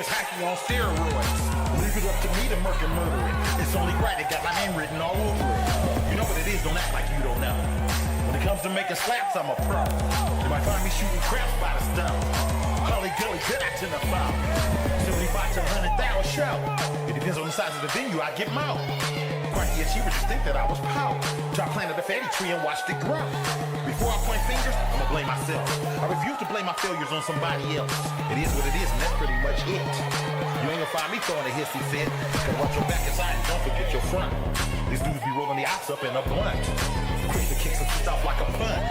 boys hyphy on steroids. Leave it up to me to murk and murder it. It's only right, it got my name written all over it. You know what it is, don't act like you don't know. When it comes to making slaps, I'm a pro. You might find me shooting craps by the stone. Holly Gully, good I tend to foul. 75 to 100,000 show. It depends on the size of the venue, I get more. Quirky achievers just think that I was power. So I planted a fatty tree and watched it grow. Before I point fingers, I'ma blame myself. I refuse to blame my failures on somebody else. It is what it is, and that's pretty much it. You ain't gonna find me throwing a hissy fit. So watch your back inside and don't forget your front. These dudes be rolling the ops up in a blunt. Quick to kick some stuff like a punt.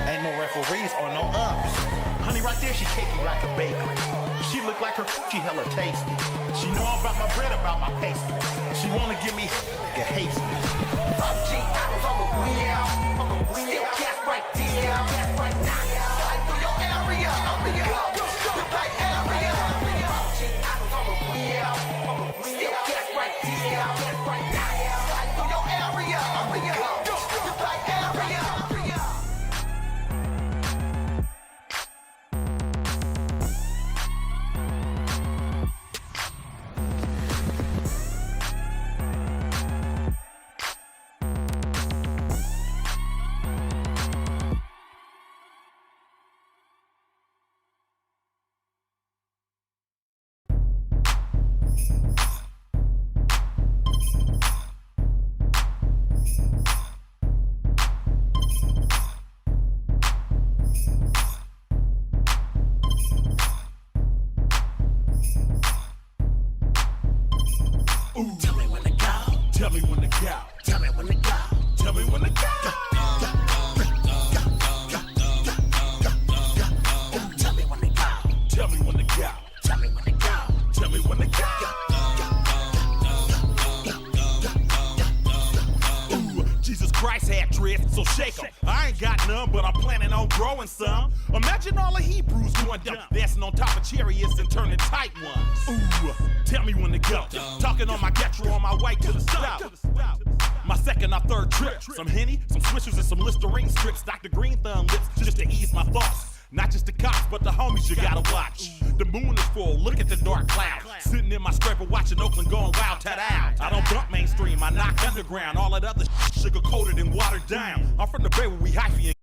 Ain't no referees or no umps. Honey right there, she cakey like a baker. She look like her coochie hella tasty. She know about my bread, about my pastry. She wanna give me get hasty. PUBG, I was on the wheel. Still cast right there. Slide through your area. Like area. PUBG, I was on the wheel. Still cast right there. Slide through your area. Like area. Tell me when to go. Tell me when to go. Tell me when to go. Tell me when to go. Tell me when to go. Tell me when to go. Tell me when to go. Tell me when to go. Jesus Christ had dreads, so shake 'em. I ain't got none, but I'm planning on growing some. Imagine all the Hebrews going down, dancing on top of chariots and turning tight ones. Ooh, tell me when to go. Talking on my Getro on my way to the stop. My second or third trip. Some Henny, some Swishers, and some Listerine strips. Dr. Green Thumb lips just to ease my thoughts. Not just the cops, but the homies you gotta watch. The moon is full, look at the dark cloud. Sitting in my scraper watching Oakland going wild, ta-dow. I don't bump mainstream, I knock underground. All that other sugar coated and watered down. I'm from the Bay where we hyphy and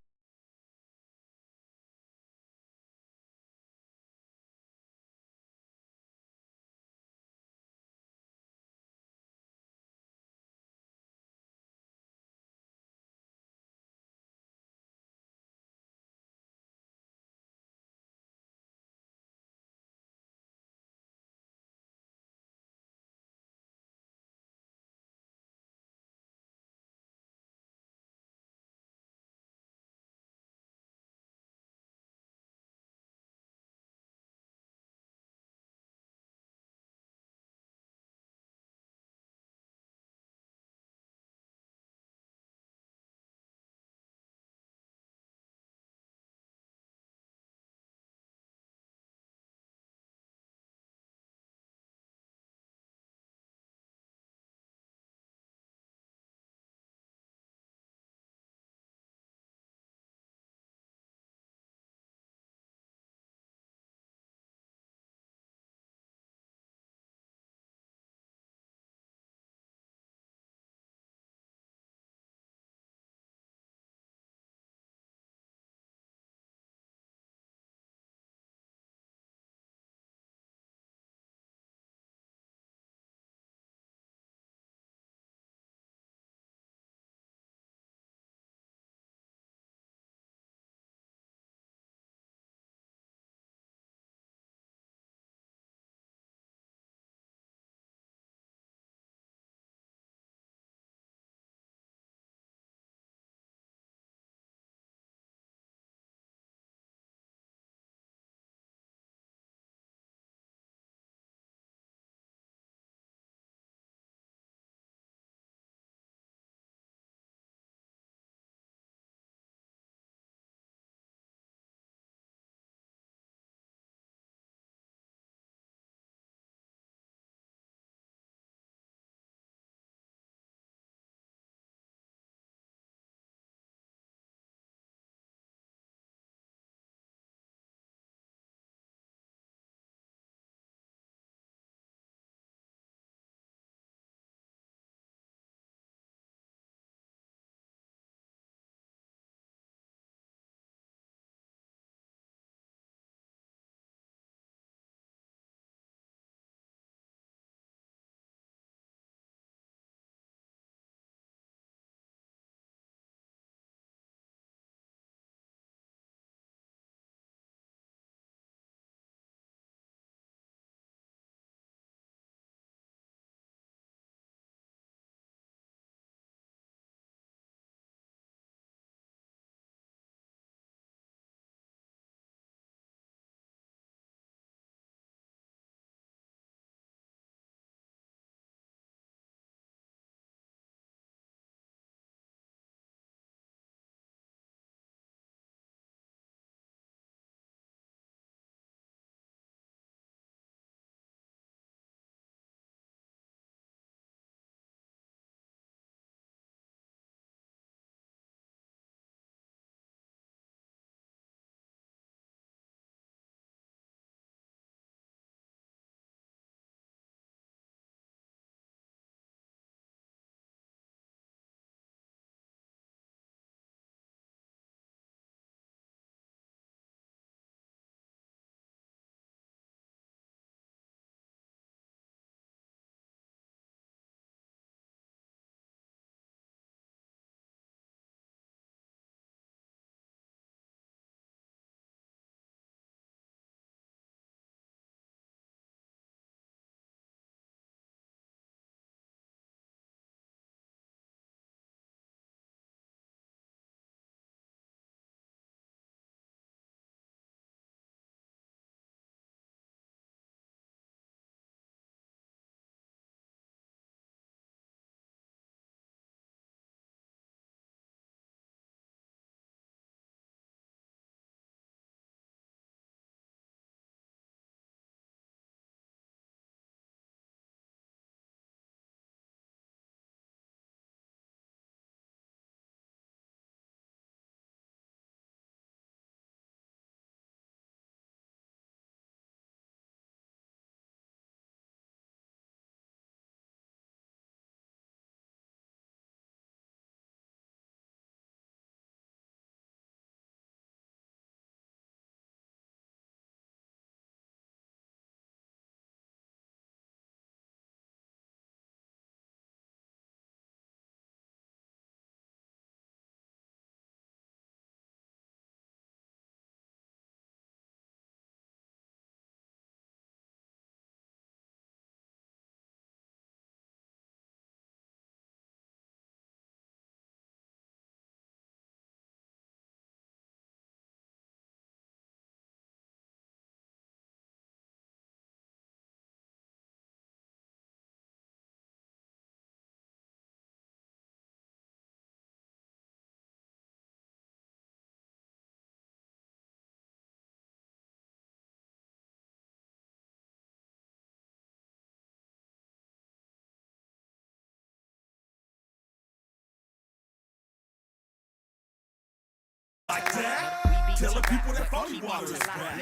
Like that? Telling people that phony water is back.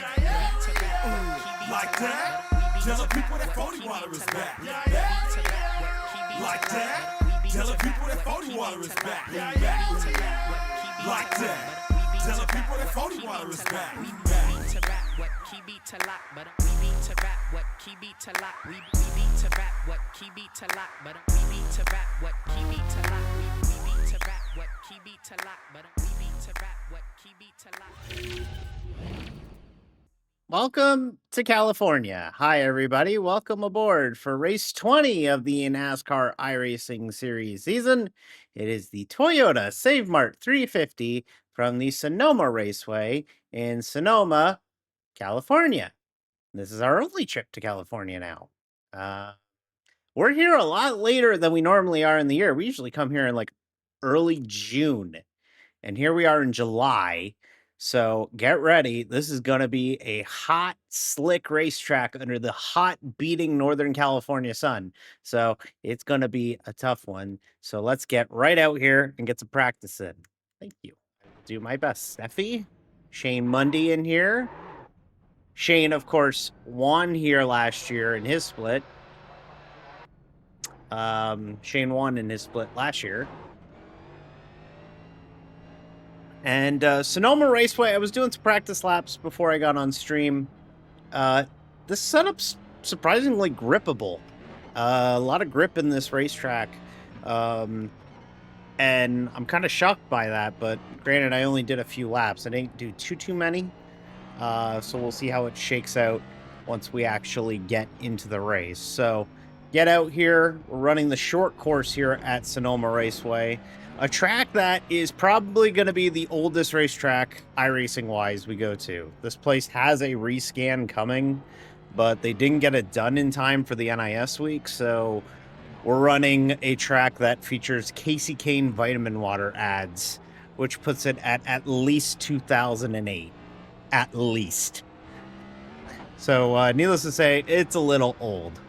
Like that? Telling people that phony water is back. Like that? Telling people that phony water is back. Like that? Telling people that phony water is back. Welcome to California. Hi, everybody. Welcome aboard for race 20 of the NASCAR iRacing Series season. It is the Toyota Save Mart 350 from the Sonoma Raceway in Sonoma, California. This is our only trip to California now. We're here a lot later than we normally are in the year. We usually come here in like early June, and here we are in July. So get ready. This is going to be a hot, slick racetrack under the hot, beating Northern California sun. So it's going to be a tough one. So let's get right out here and get some practice in. Thank you. I'll do my best. Steffi, Shane Mundy in here. Shane, of course, won here last year in his split. Shane won in his split last year. And Sonoma Raceway, I was doing some practice laps before I got on stream. This setup's surprisingly grippable. A lot of grip in this racetrack. And I'm kind of shocked by that, but granted, I only did a few laps. I didn't do too many. So we'll see how it shakes out once we actually get into the race. So get out here. We're running the short course here at Sonoma Raceway. A track that is probably going to be the oldest racetrack, iRacing-wise, we go to. This place has a rescan coming, but they didn't get it done in time for the NIS week, so we're running a track that features Casey Kane vitamin water ads, which puts it at least 2008. At least. So, needless to say, it's a little old.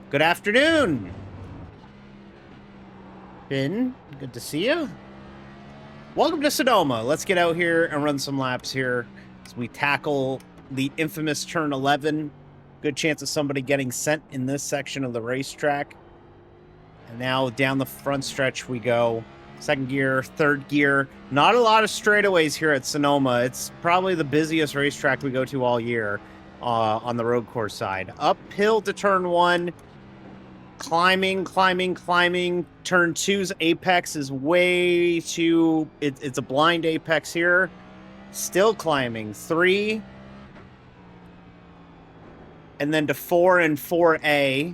Good afternoon! Finn, good to see you. Welcome to Sonoma. Let's get out here and run some laps here as we tackle the infamous turn 11. Good chance of somebody getting sent in this section of the racetrack. And now down the front stretch we go. Second gear, third gear. Not a lot of straightaways here at Sonoma. It's probably the busiest racetrack we go to all year on the road course side. Uphill to turn 1. Climbing. Turn 2's apex is way too... It's a blind apex here. Still climbing. 3. And then to 4 and 4A.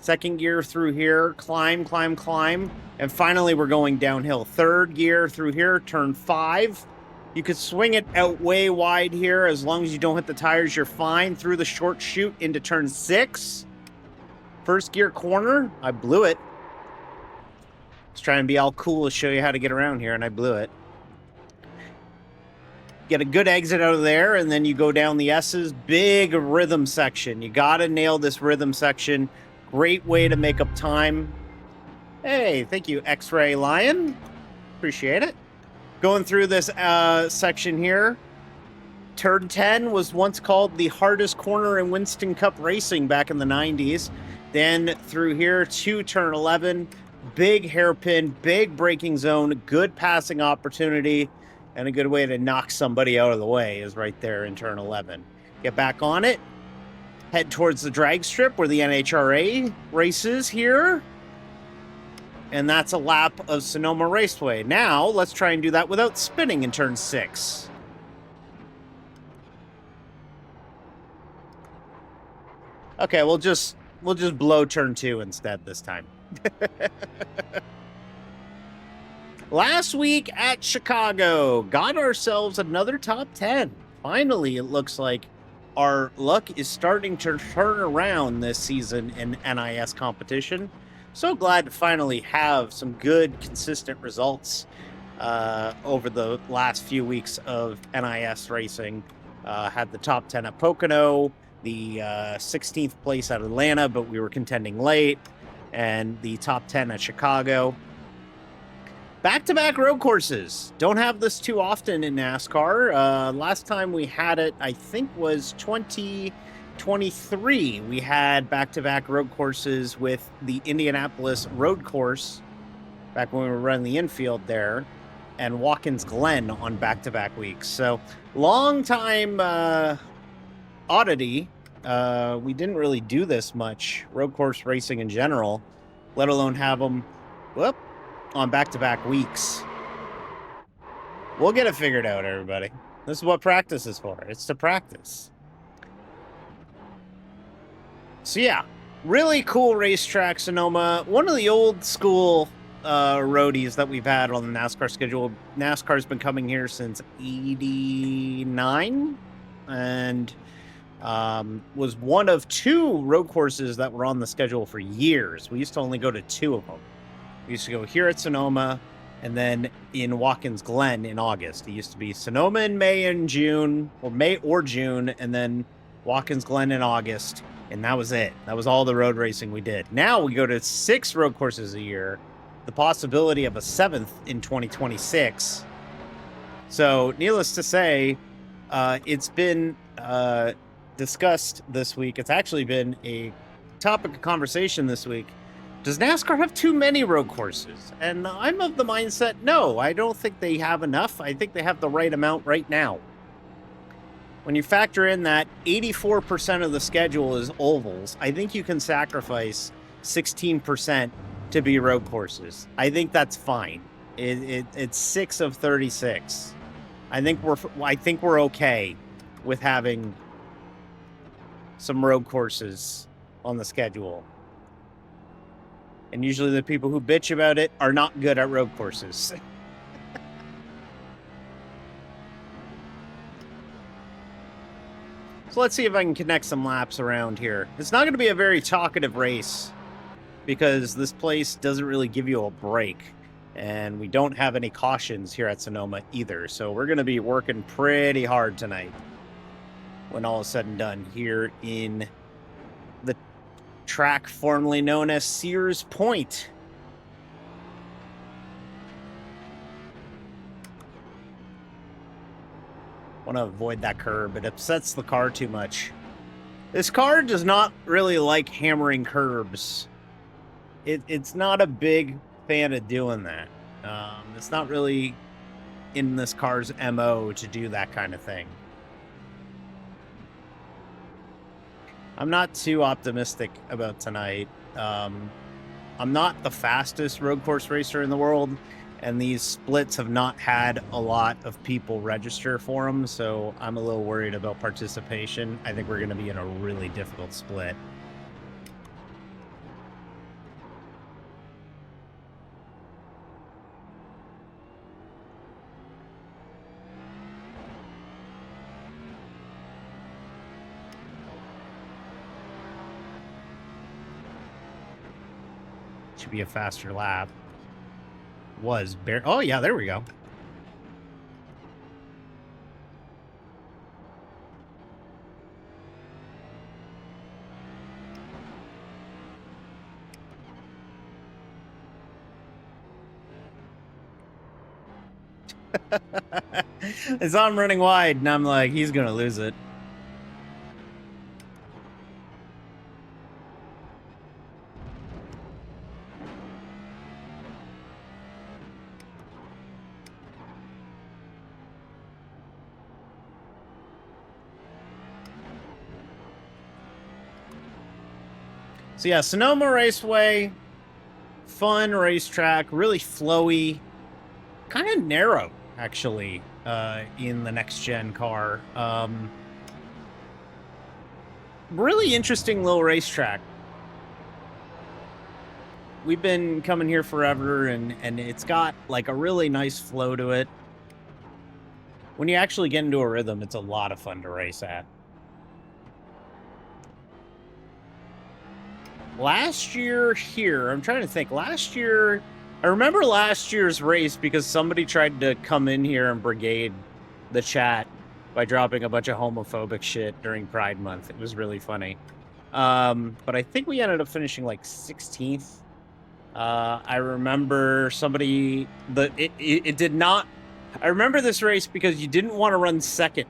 Second gear through here. Climb. And finally, we're going downhill. Third gear through here. Turn 5. You could swing it out way wide here. As long as you don't hit the tires, you're fine. Through the short chute into turn 6. First gear corner, I blew it. I was trying to be all cool to show you how to get around here, and I blew it. Get a good exit out of there, and then you go down the S's. Big rhythm section. You gotta nail this rhythm section. Great way to make up time. Hey, thank you, X-Ray Lion. Appreciate it. Going through this section here. Turn 10 was once called the hardest corner in Winston Cup racing back in the 90s. Then through here to turn 11, big hairpin, big braking zone, good passing opportunity, and a good way to knock somebody out of the way is right there in turn 11. Get back on it, head towards the drag strip where the NHRA races here. And that's a lap of Sonoma Raceway. Now, let's try and do that without spinning in turn 6. Okay, we'll just blow turn 2 instead this time. Last week at Chicago, got ourselves another top 10. Finally, it looks like our luck is starting to turn around this season in NIS competition. So glad to finally have some good, consistent results over the last few weeks of NIS racing. Had the top 10 at Pocono, the 16th place at Atlanta, but we were contending late, and the top 10 at Chicago. Back-to-back road courses. Don't have this too often in NASCAR. Last time we had it, I think, was 2023. We had back-to-back road courses with the Indianapolis road course back when we were running the infield there, and Watkins Glen on back-to-back weeks. So, long time oddity. We didn't really do this much, road course racing in general, let alone have them, on back-to-back weeks. We'll get it figured out, everybody. This is what practice is for. It's to practice. So yeah, really cool racetrack, Sonoma. One of the old school roadies that we've had on the NASCAR schedule. NASCAR's been coming here since '89, and was one of 2 road courses that were on the schedule for years. We used to only go to 2 of them. We used to go here at Sonoma, and then in Watkins Glen in August. It used to be Sonoma in May and June, or May or June, and then Watkins Glen in August, and that was it. That was all the road racing we did. Now we go to 6 road courses a year, the possibility of a 7th in 2026. So, needless to say, it's been discussed this week. It's actually been a topic of conversation this week. Does NASCAR have too many road courses? And I'm of the mindset, no, I don't think they have enough. I think they have the right amount right now. When you factor in that 84% of the schedule is ovals, I think you can sacrifice 16% to be road courses. I think that's fine. It's 6 of 36. I think we're okay with having some road courses on the schedule. And usually the people who bitch about it are not good at road courses. So let's see if I can connect some laps around here. It's not going to be a very talkative race because this place doesn't really give you a break. And we don't have any cautions here at Sonoma either. So we're going to be working pretty hard tonight when all is said and done here in the track formerly known as Sears Point. Want to avoid that curb. It upsets the car too much. This car does not really like hammering curbs. It's not a big fan of doing that. It's not really in this car's MO to do that kind of thing. I'm not too optimistic about tonight. I'm not the fastest road course racer in the world, and these splits have not had a lot of people register for them, so I'm a little worried about participation. I think we're going to be in a really difficult split. Should be a faster lap. Was bare. Oh yeah, there we go. I saw him running wide, and I'm like, he's gonna lose it. So yeah, Sonoma Raceway, fun racetrack, really flowy, kind of narrow, actually, in the next-gen car. Really interesting little racetrack. We've been coming here forever, and it's got, like, a really nice flow to it. When you actually get into a rhythm, it's a lot of fun to race at. Last year here, I'm trying to think. Last year, I remember last year's race because somebody tried to come in here and brigade the chat by dropping a bunch of homophobic shit during Pride Month. It was really funny. But I think we ended up finishing like 16th I remember it did not. I remember this race because you didn't want to run second,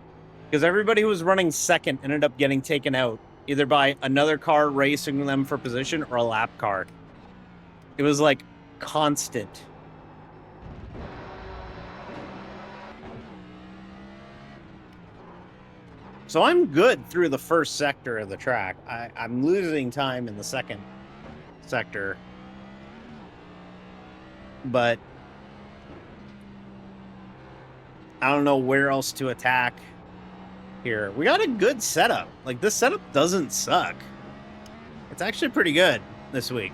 because everybody who was running second ended up getting taken out either by another car racing them for position or a lap car. It was like constant. So I'm good through the first sector of the track. I'm losing time in the second sector, but I don't know where else to attack here. We got a good setup. Like, this setup doesn't suck. It's actually pretty good this week.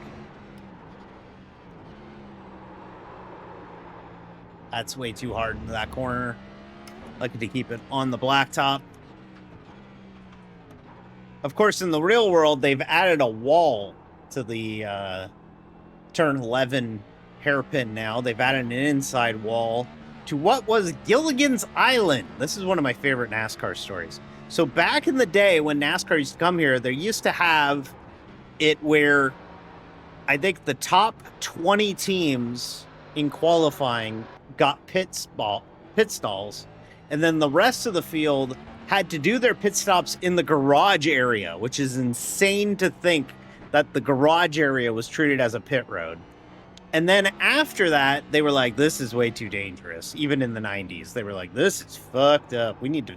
That's way too hard into that corner. Like to keep it on the blacktop. Of course, in the real world, they've added a wall to the turn 11 hairpin now. They've added an inside wall to what was Gilligan's Island. This is one of my favorite NASCAR stories. So back in the day when NASCAR used to come here, they used to have it where I think the top 20 teams in qualifying got pit stalls, and then the rest of the field had to do their pit stops in the garage area, which is insane to think that the garage area was treated as a pit road. And then after that, they were like, this is way too dangerous. Even in the 90s, they were like, this is fucked up. We need to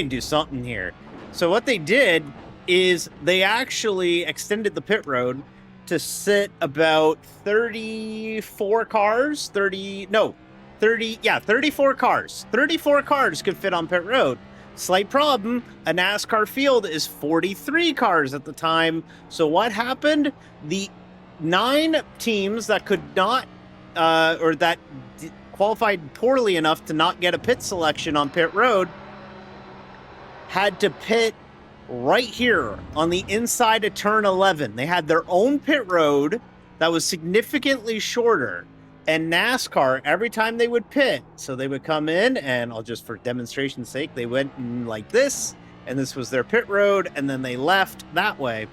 do something here. So what they did is they actually extended the pit road to sit about 34 cars. 34 cars. 34 cars could fit on pit road. Slight problem, a NASCAR field is 43 cars at the time. So what happened? The 9 teams that could not, or that qualified poorly enough to not get a pit selection on pit road, had to pit right here on the inside of turn 11. They had their own pit road that was significantly shorter. And NASCAR, every time they would pit, so they would come in, and I'll just, for demonstration's sake, they went in like this, and this was their pit road, and then they left that way.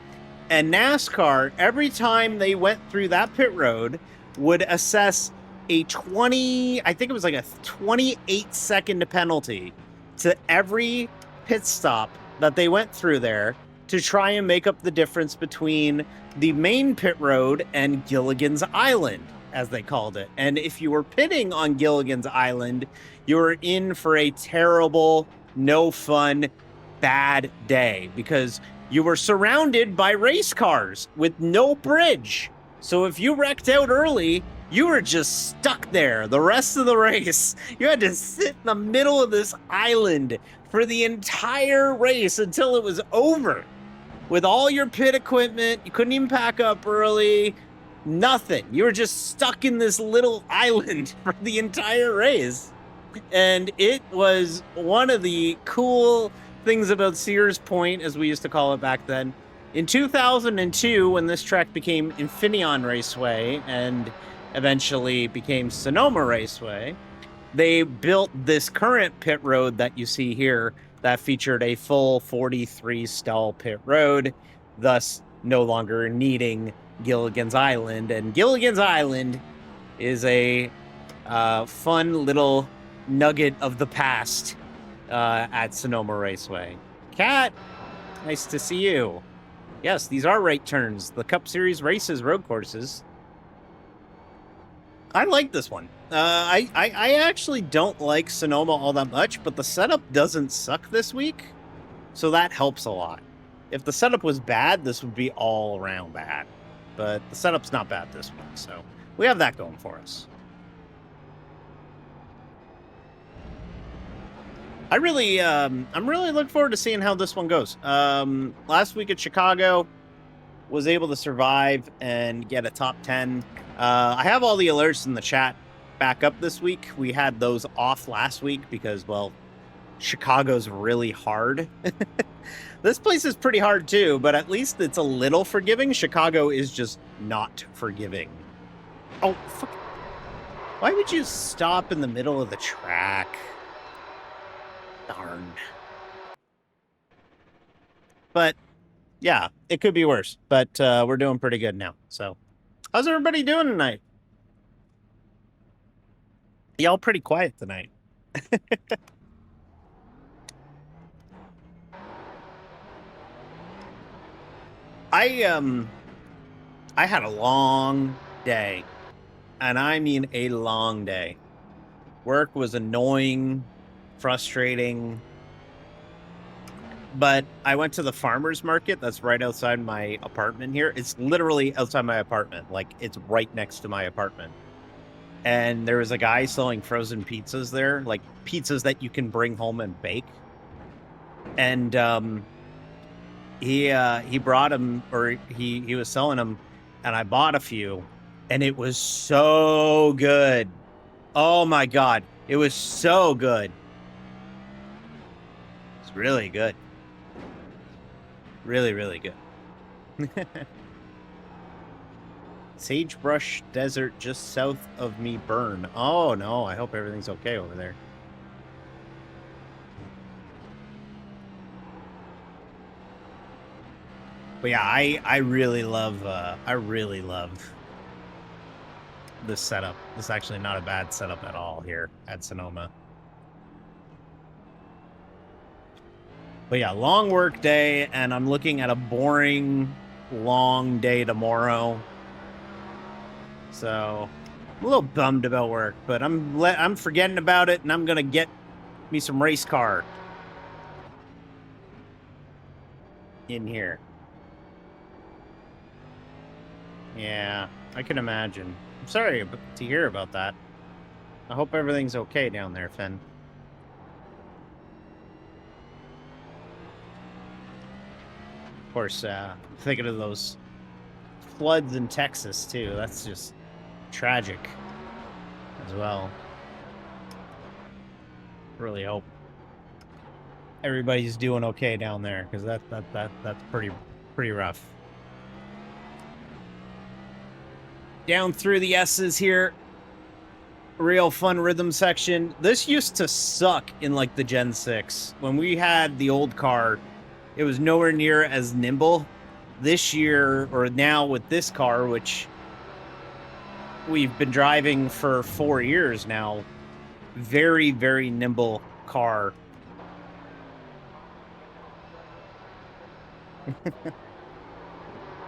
And NASCAR, every time they went through that pit road, would assess a 28-second penalty to every pit stop that they went through there to try and make up the difference between the main pit road and Gilligan's Island, as they called it. And if you were pitting on Gilligan's Island, you were in for a terrible, no fun, bad day, because you were surrounded by race cars with no bridge. So if you wrecked out early, you were just stuck there the rest of the race. You had to sit in the middle of this island for the entire race until it was over. With all your pit equipment, you couldn't even pack up early. Nothing. You were just stuck in this little island for the entire race. And it was one of the cool things about Sears Point, as we used to call it back then. In 2002, when this track became Infineon Raceway and eventually became Sonoma Raceway, they built this current pit road that you see here that featured a full 43 stall pit road, thus no longer needing Gilligan's Island. And Gilligan's Island is a fun little nugget of the past at Sonoma Raceway. Kat, nice to see you. Yes, these are right turns. The Cup Series races, road courses. I like this one. I actually don't like Sonoma all that much, but the setup doesn't suck this week, so that helps a lot. If the setup was bad, this would be all around bad. But the setup's not bad this week, so we have that going for us. I'm really looking forward to seeing how this one goes. Last week at Chicago, was able to survive and get a top 10. I have all the alerts in the chat back up this week. We had those off last week because, well, Chicago's really hard. This place is pretty hard too, but at least it's a little forgiving. Chicago is just not forgiving. Oh, fuck. Why would you stop in the middle of the track? Darn. But, yeah, it could be worse. But we're doing pretty good now. So, How's everybody doing tonight? Y'all pretty quiet tonight. I had a long day, and I mean a long day. Work was annoying, frustrating, but I went to the farmer's market that's right outside my apartment here. It's literally outside my apartment. Like, it's right next to my apartment. And there was a guy selling frozen pizzas there, like pizzas that you can bring home and bake. And he brought them, or he was selling them, and I bought a few, and it was so good. Oh my God, it was so good. It's really good. Really, really good. Sagebrush Desert just south of me burn. Oh no, I hope everything's okay over there. But yeah, I really love this setup. This is actually not a bad setup at all here at Sonoma. But yeah, long work day, and I'm looking at a boring, long day tomorrow. So I'm a little bummed about work, but I'm forgetting about it, and I'm gonna get me some race car in here. Yeah, I can imagine. I'm sorry to hear about that. I hope everything's okay down there, Finn. Of course, thinking of those floods in Texas, too. That's just tragic as well. Really hope everybody's doing okay down there, because that's pretty rough. Down through the S's here. Real fun rhythm section. This used to suck in like the Gen 6. When we had the old car, it was nowhere near as nimble. This year, or now with this car, which we've been driving for 4 years now, very, very nimble car.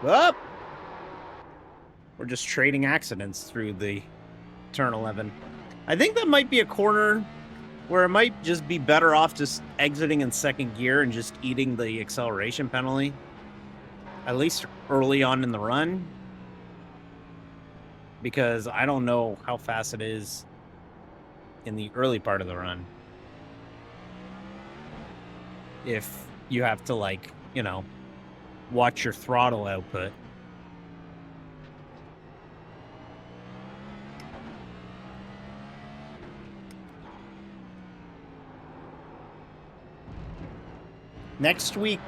Up. We're just trading accidents through the turn 11. I think that might be a corner where it might just be better off just exiting in second gear and just eating the acceleration penalty, at least early on in the run, because I don't know how fast it is in the early part of the run. If you have to, like, you know, watch your throttle output. Next week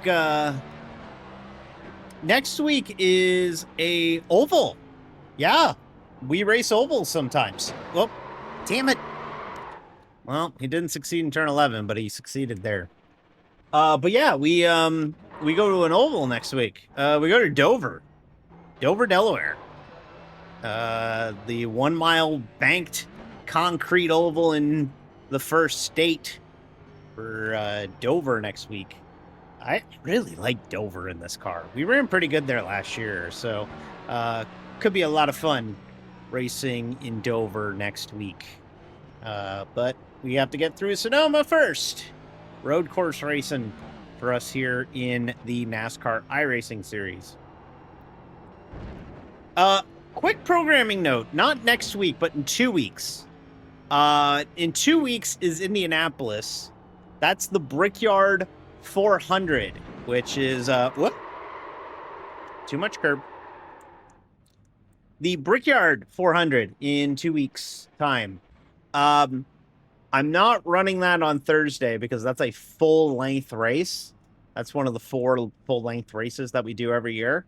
is a oval. Yeah, we race ovals sometimes. Oh, damn it. Well, he didn't succeed in turn 11, but he succeeded there. But yeah, we go to an oval next week. We go to Dover, Delaware. The 1 mile banked concrete oval in the first state for Dover next week. I really like Dover in this car. We ran pretty good there last year, so could be a lot of fun racing in Dover next week. But we have to get through Sonoma first. Road course racing for us here in the NASCAR iRacing series. Quick programming note, not next week, but in 2 weeks. In 2 weeks is Indianapolis. That's the Brickyard 400, which is, whoop, too much curb. The Brickyard 400 in 2 weeks' time. I'm not running that on Thursday because that's a full-length race. That's one of the 4 full-length races that we do every year.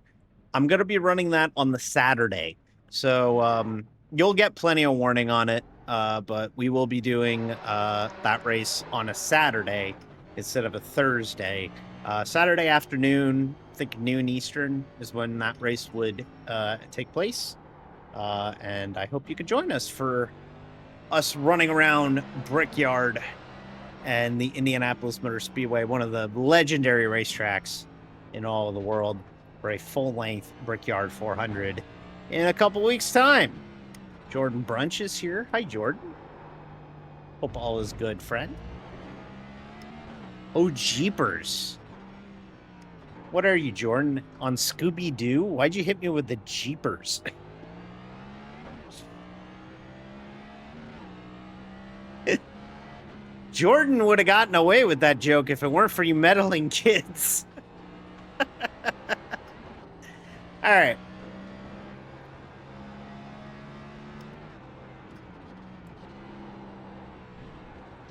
I'm going to be running that on the Saturday. So you'll get plenty of warning on it, but we will be doing that race on a Saturday instead of a Thursday. Saturday afternoon, I think noon Eastern is when that race would take place. And I hope you could join us for us running around Brickyard and the Indianapolis Motor Speedway, one of the legendary racetracks in all of the world, for a full-length Brickyard 400 in a couple weeks' time. Jordan Brunch is here. Hi, Jordan. Hope all is good, friend. Oh, jeepers. What are you, Jordan? On Scooby-Doo? Why'd you hit me with the jeepers? Jordan would have gotten away with that joke if it weren't for you meddling kids. All right.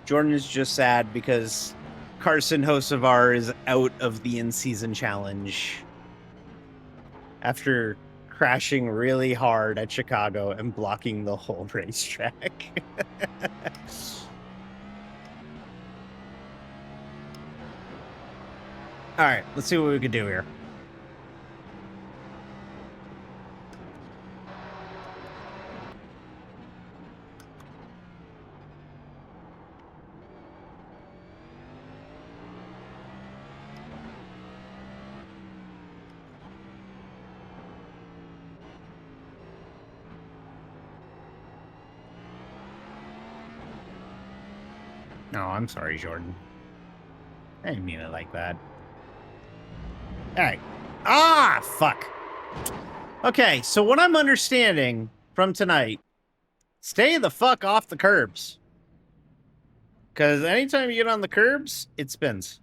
Jordan is just sad because Carson Hocevar is out of the in-season challenge after crashing really hard at Chicago and blocking the whole racetrack. All right, let's see what we can do here. No, I'm sorry, Jordan. I didn't mean it like that. All right. Ah, fuck. Okay, so what I'm understanding from tonight, stay the fuck off the curbs. Because anytime you get on the curbs, it spins.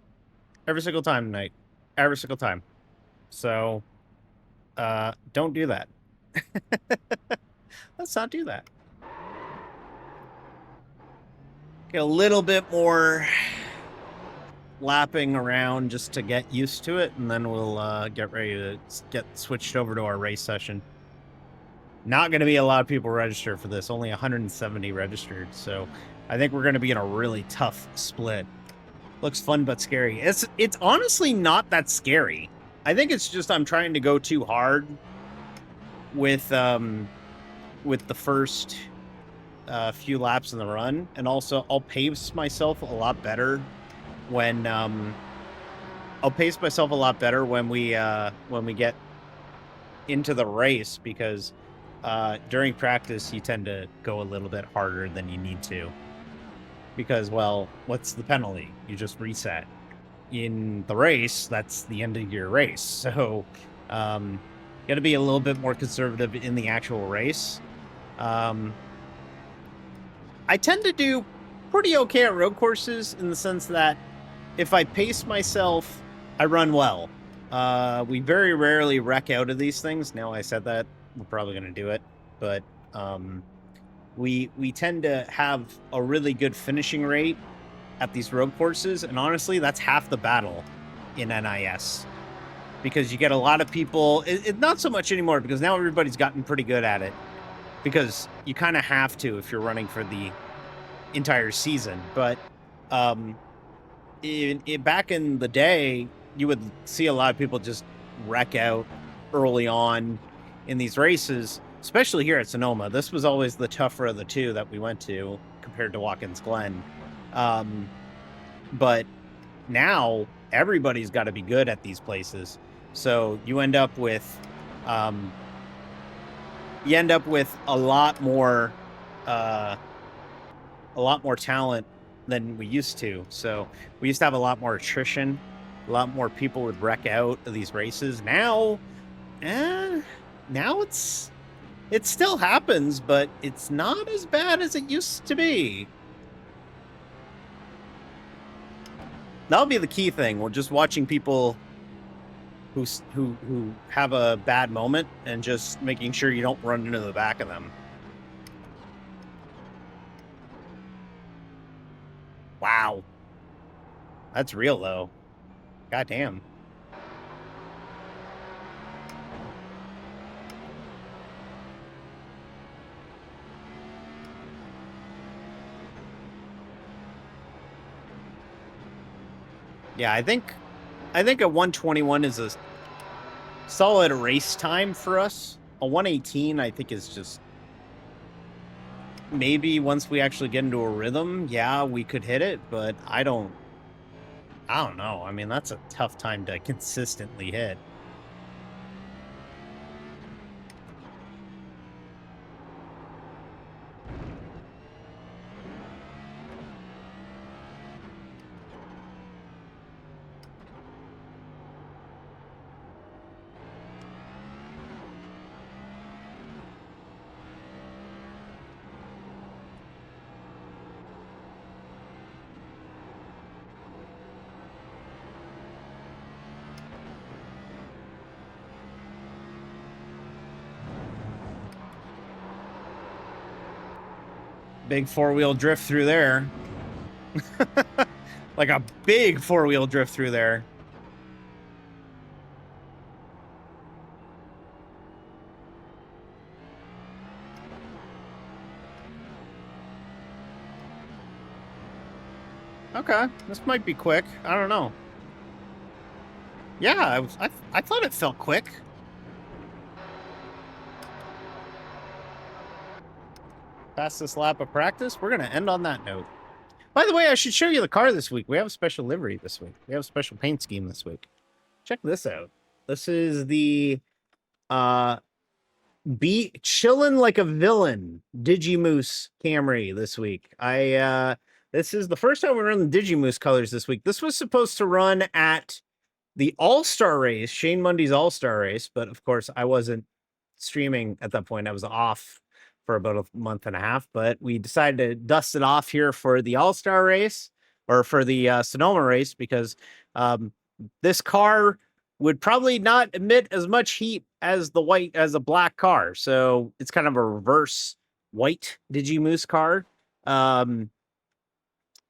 Every single time tonight. Every single time. So, don't do that. Let's not do that. Get a little bit more lapping around just to get used to it, and then we'll get ready to get switched over to our race session. Not going to be a lot of people registered for this, only 170 registered, so I think we're going to be in a really tough split. Looks fun but scary. It's honestly not that scary. I think it's just I'm trying to go too hard with the first few laps in the run, and also I'll pace myself a lot better when we get into the race, because during practice you tend to go a little bit harder than you need to, because, well, what's the penalty? You just reset. In the race, that's the end of your race, so gotta be a little bit more conservative in the actual race. I tend to do pretty okay at road courses in the sense that if I pace myself, I run well. We very rarely wreck out of these things. Now I said that, we're probably going to do it. But we tend to have a really good finishing rate at these road courses. And honestly, that's half the battle in NIS. Because you get a lot of people... not so much anymore, because now everybody's gotten pretty good at it. Because you kind of have to if you're running for the entire season. But back in the day, you would see a lot of people just wreck out early on in these races, especially here at Sonoma. This was always the tougher of the two that we went to compared to Watkins Glen. But now everybody's got to be good at these places. So you end up with a lot more talent than we used to. So we used to have a lot more attrition. A lot more people would wreck out of these races. Now it still happens, but it's not as bad as it used to be. That'll be the key thing. We're just watching people who have a bad moment and just making sure you don't run into the back of them. Wow. That's real, though. Goddamn. Yeah, I think a 121 is a solid race time for us. a 118, I think, is just maybe once we actually get into a rhythm, yeah, we could hit it, but I don't know. I mean, that's a tough time to consistently hit. Big four-wheel drift through there. Like a big four-wheel drift through there. Okay, this might be quick. I don't know. Yeah, I thought it felt quick. Fastest lap of practice. We're gonna end on that note. By the way, I should show you the car this week. We have a special livery this week. We have a special paint scheme this week. Check this out. This is the be chillin' like a villain Digimoose Camry this week. This is the first time we run the Digimoose colors this week. This was supposed to run at the All-Star race, Shane Mundy's All-Star race, but of course I wasn't streaming at that point. I was off for about a month and a half, but we decided to dust it off here for the All-Star race, or for the Sonoma race, because this car would probably not emit as much heat as a black car. So it's kind of a reverse white Digimoose car.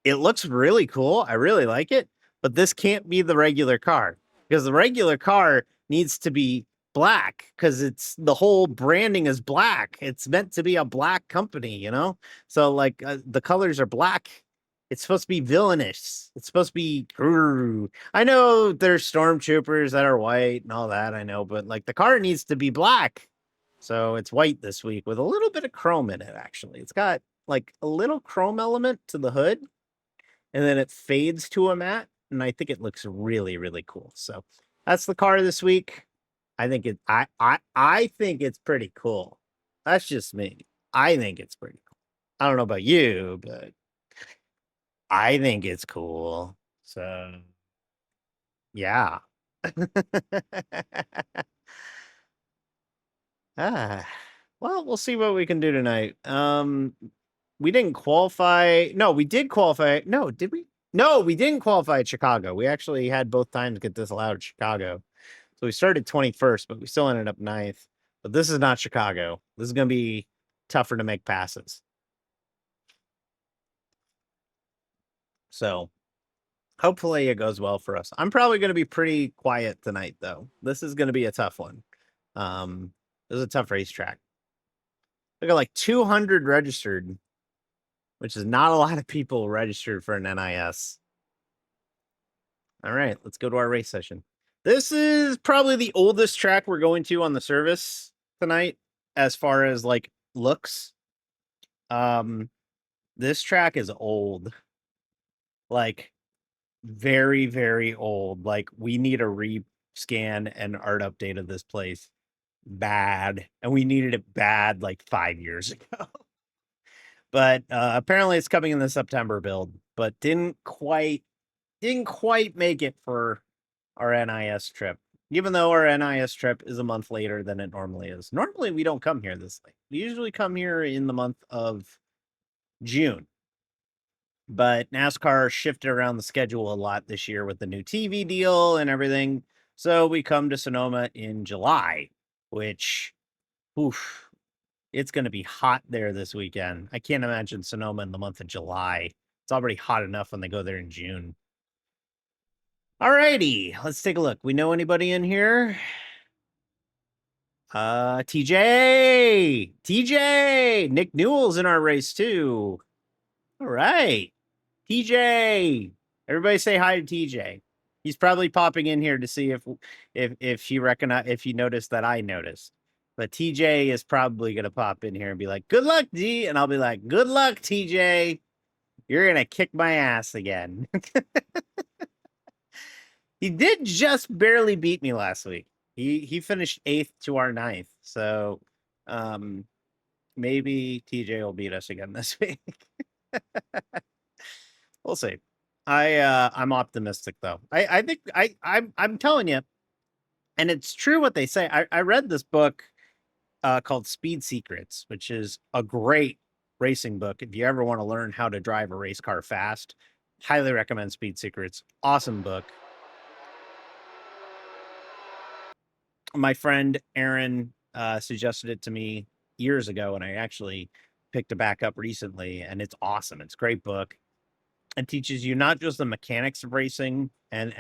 It looks really cool. I really like it, but this can't be the regular car, because the regular car needs to be black, because it's the whole branding is black. It's meant to be a black company, you know? So like the colors are black. It's supposed to be villainous. It's supposed to be. I know there's stormtroopers that are white and all that. I know, but like the car needs to be black. So it's white this week with a little bit of chrome in it, actually. It's got like a little chrome element to the hood, and then it fades to a matte. And I think it looks really, really cool. So that's the car this week. I think I think it's pretty cool. That's just me. I think it's pretty cool. I don't know about you, but I think it's cool. So, yeah. Well, we'll see what we can do tonight. We didn't qualify. No, we did qualify. No, did we? No, we didn't qualify at Chicago. We actually had both times get disallowed at Chicago. So we started 21st, but we still ended up 9th. But this is not Chicago. This is going to be tougher to make passes. So hopefully it goes well for us. I'm probably going to be pretty quiet tonight, though. This is going to be a tough one. This is a tough racetrack. We got like 200 registered, which is not a lot of people registered for an NIS. All right, let's go to our race session. This is probably the oldest track we're going to on the service tonight, as far as like looks. This track is old. Like very, very old. Like we need a rescan and art update of this place bad, and we needed it bad like 5 years ago. But apparently it's coming in the September build, but didn't quite make it for our NIS trip, even though our NIS trip is a month later than it normally is. Normally we don't come here this late. We usually come here in the month of June. But NASCAR shifted around the schedule a lot this year with the new TV deal and everything. So we come to Sonoma in July, which, oof, it's going to be hot there this weekend. I can't imagine Sonoma in the month of July. It's already hot enough when they go there in June. All righty, let's take a look. We know anybody in here? TJ, Nick Newell's in our race too. All right. TJ, everybody say hi to TJ. He's probably popping in here to see if he recognize, if he noticed that I noticed. But TJ is probably going to pop in here and be like, good luck, D. And I'll be like, good luck, TJ. You're going to kick my ass again. He did just barely beat me last week. He finished 8th to our 9th. So maybe TJ will beat us again this week. We'll see. I'm optimistic though. I think I'm telling you, and it's true what they say. I read this book called Speed Secrets, which is a great racing book. If you ever want to learn how to drive a race car fast, highly recommend Speed Secrets. Awesome book. My friend Aaron suggested it to me years ago, and I actually picked it back up recently, and it's awesome. It's a great book. It teaches you not just the mechanics of racing and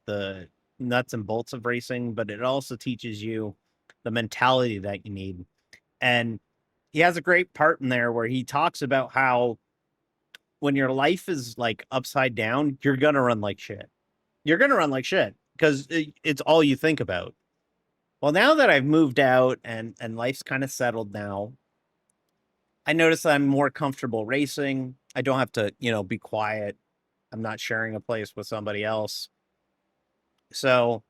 the nuts and bolts of racing, but it also teaches you the mentality that you need. And he has a great part in there where he talks about how when your life is like upside down, you're gonna run like shit. You're gonna run like shit because it's all you think about. Well, now that I've moved out and life's kind of settled now, I notice I'm more comfortable racing. I don't have to, be quiet. I'm not sharing a place with somebody else. So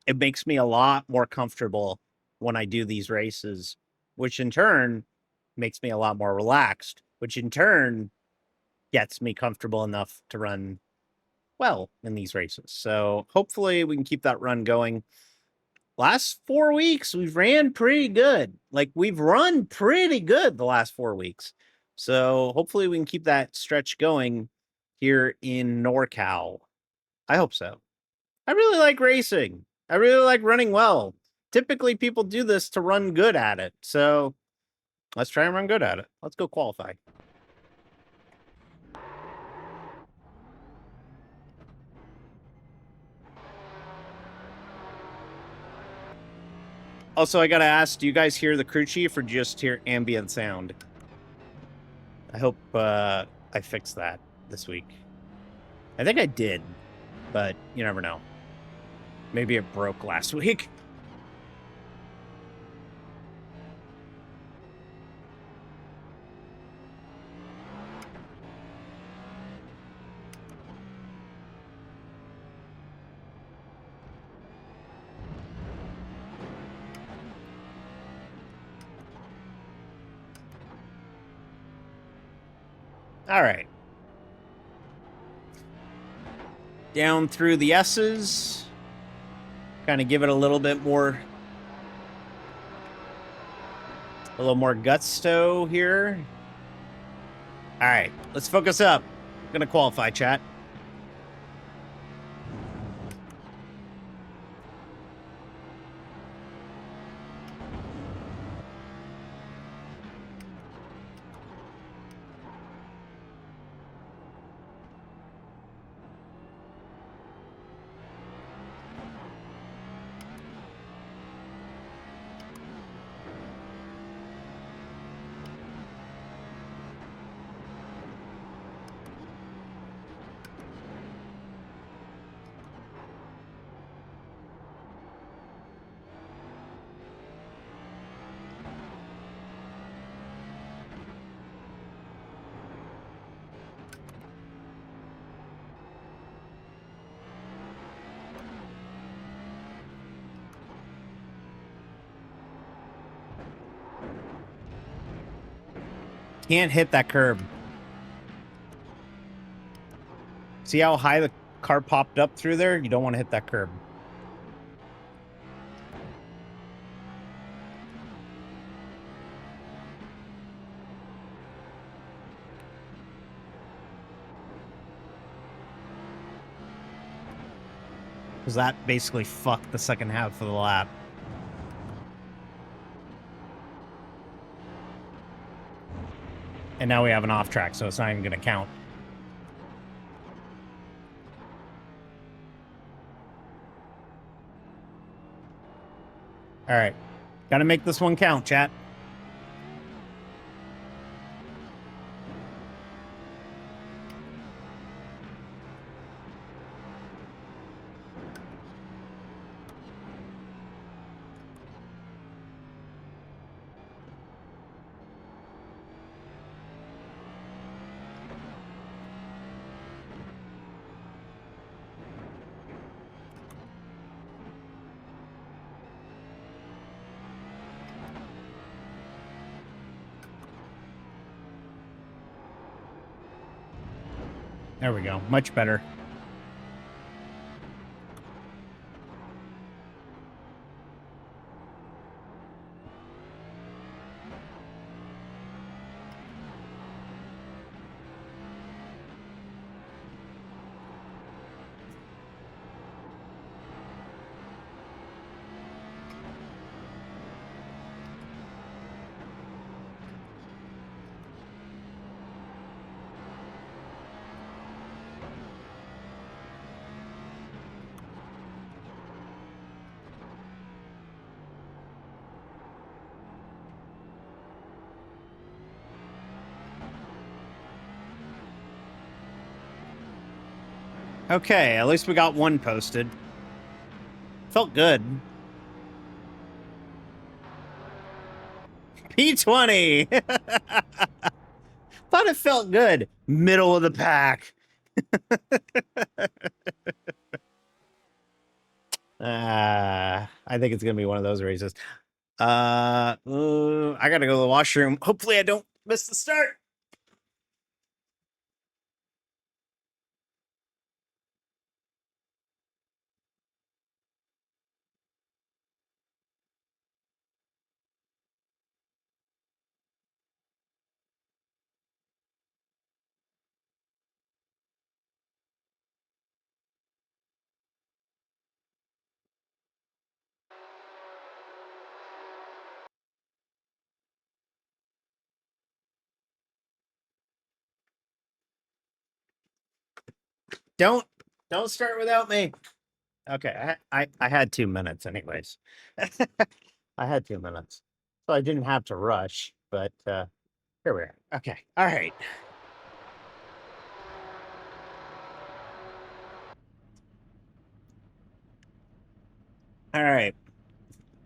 it makes me a lot more comfortable when I do these races, which in turn makes me a lot more relaxed, which in turn gets me comfortable enough to run well in these races. So hopefully we can keep that run going. Last 4 weeks, we've ran pretty good. Like, we've run pretty good the last 4 weeks. So hopefully we can keep that stretch going here in NorCal. I hope so. I really like racing. I really like running well. Typically, people do this to run good at it. So let's try and run good at it. Let's go qualify. Also, I gotta ask, do you guys hear the crew chief or just hear ambient sound? I hope I fixed that this week. I think I did, but you never know. Maybe it broke last week. All right. Down through the S's. Kind of give it a little more gusto here. All right, let's focus up. I'm gonna qualify, chat. Can't hit that curb. See how high the car popped up through there? You don't want to hit that curb. Because that basically fucked the second half of the lap. And now we have an off track, so it's not even going to count. All right. Got to make this one count, chat. There we go. Much better. Okay, at least we got one posted. Felt good. P20! Thought it felt good. Middle of the pack. I think it's going to be one of those races. I got to go to the washroom. Hopefully I don't miss the start. Don't start without me. Okay, I had 2 minutes anyways. I had 2 minutes. So I didn't have to rush, but here we are. Okay. All right. All right.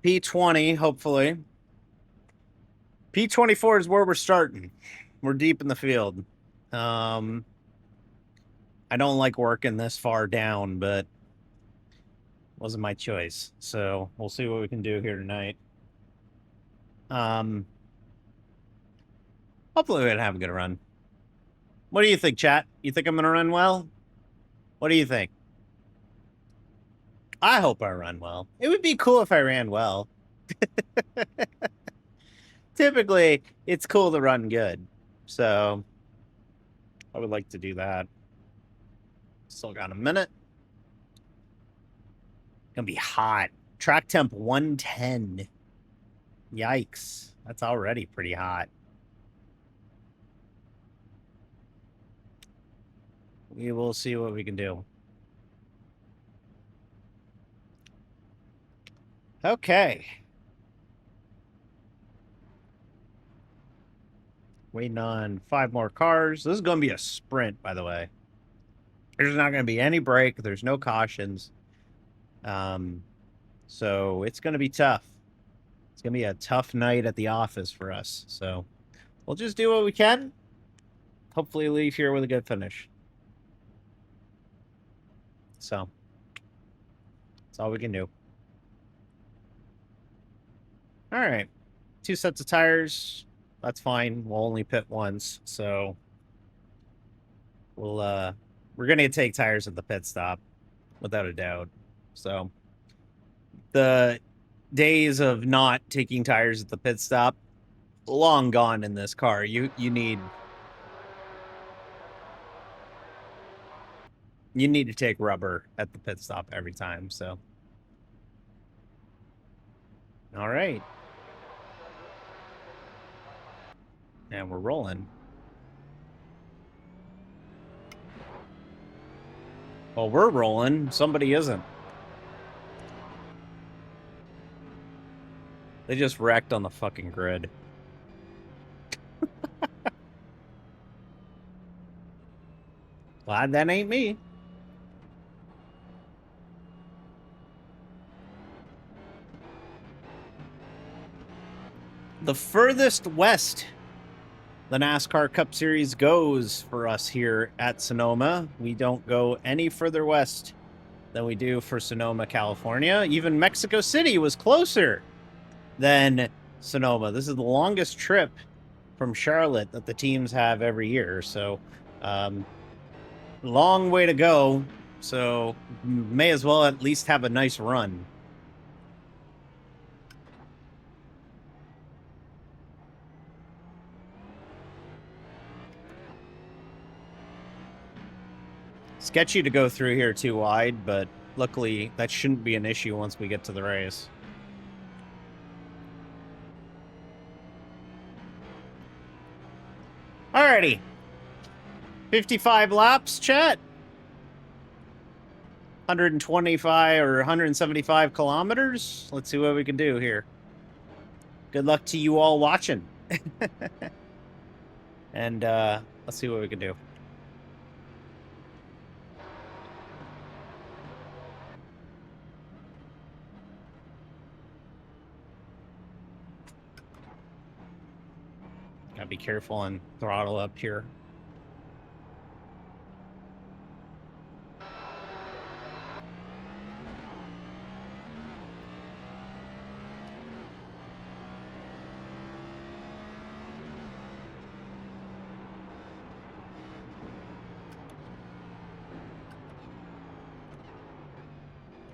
P20, hopefully. P24 is where we're starting. We're deep in the field. I don't like working this far down, but wasn't my choice. So we'll see what we can do here tonight. Hopefully we're gonna have a good run. What do you think, chat? You think I'm gonna run well? What do you think? I hope I run well. It would be cool if I ran well. Typically, it's cool to run good. So I would like to do that. Still got a minute. Gonna be hot. Track temp 110. Yikes. That's already pretty hot. We will see what we can do. Okay. Waiting on 5 more cars. This is going to be a sprint, by the way. There's not going to be any break. There's no cautions. So it's going to be tough. It's going to be a tough night at the office for us. So we'll just do what we can. Hopefully leave here with a good finish. So that's all we can do. All right. 2 sets of tires. That's fine. We'll only pit once. So we're going to take tires at the pit stop without a doubt. So the days of not taking tires at the pit stop, long gone in this car. You need to take rubber at the pit stop every time. So all right. And we're rolling. Well, we're rolling. Somebody isn't. They just wrecked on the fucking grid. Glad that ain't me. The furthest west the NASCAR Cup Series goes for us here at Sonoma. We don't go any further west than we do for Sonoma, California. Even Mexico City was closer than Sonoma. This is the longest trip from Charlotte that the teams have every year. So Long way to go, so may as well at least have a nice run. Sketchy to go through here too wide, but luckily that shouldn't be an issue once we get to the race. Alrighty. 55 laps, chat. 125 or 175 kilometers. Let's see what we can do here. Good luck to you all watching. And let's see what we can do. Gotta be careful and throttle up here.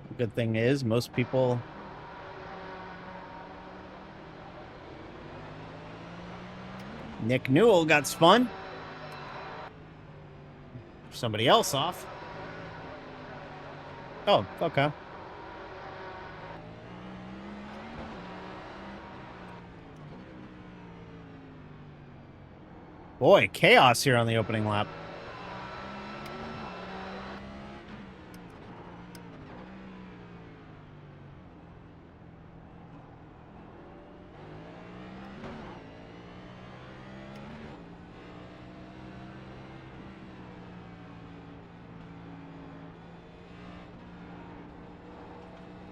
The good thing is most people Nick Newell got spun. Somebody else off. Oh, okay. Boy, chaos here on the opening lap.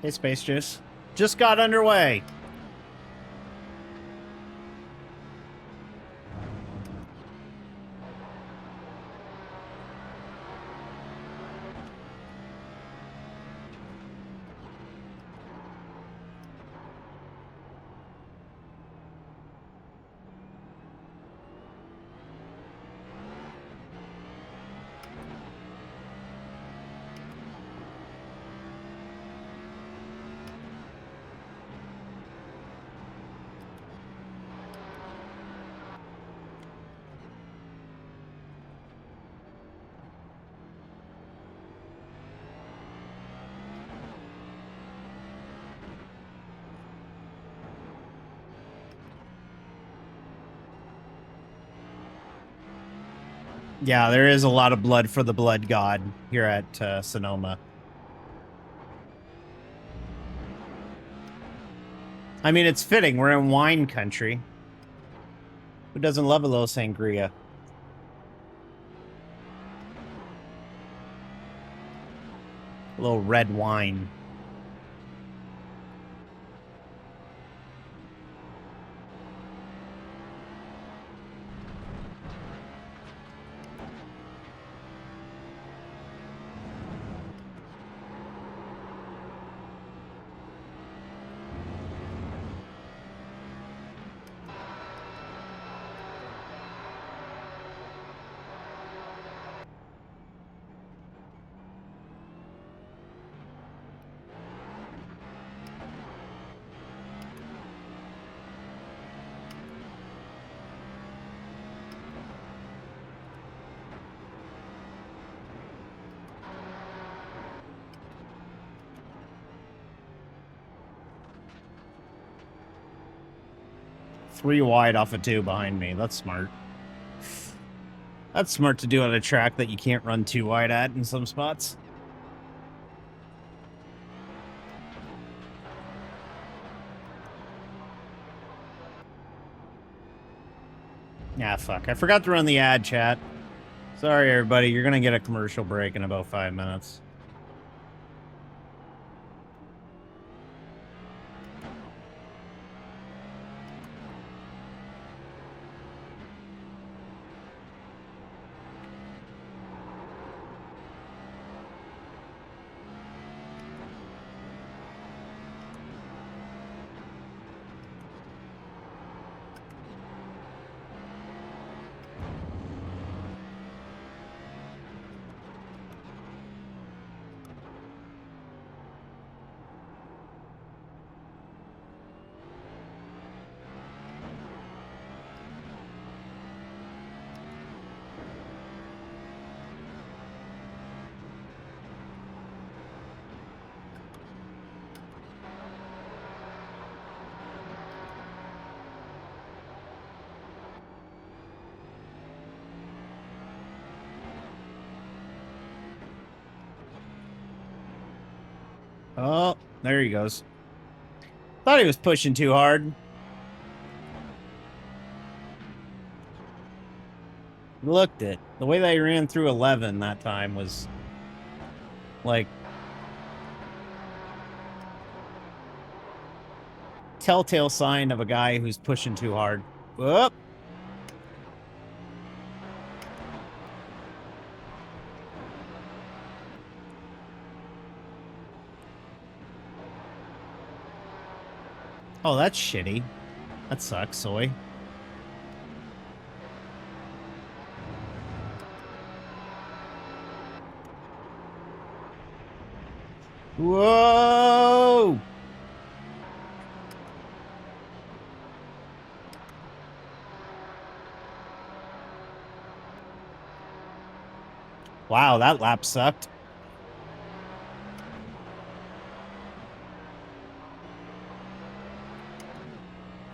Hey, Space Juice. Just got underway. Yeah, there is a lot of blood for the blood god here at Sonoma. I mean, it's fitting. We're in wine country. Who doesn't love a little sangria? A little red wine. Three wide off of two behind me. That's smart. That's smart to do on a track that you can't run too wide at in some spots. Yeah, fuck. I forgot to run the ad, chat. Sorry, everybody. You're gonna get a commercial break in about 5 minutes. Oh, there he goes. Thought he was pushing too hard. Looked it. The way that he ran through 11 that time was like telltale sign of a guy who's pushing too hard. Whoop. Oh, that's shitty. That sucks, Soy. Whoa! Wow, that lap sucked.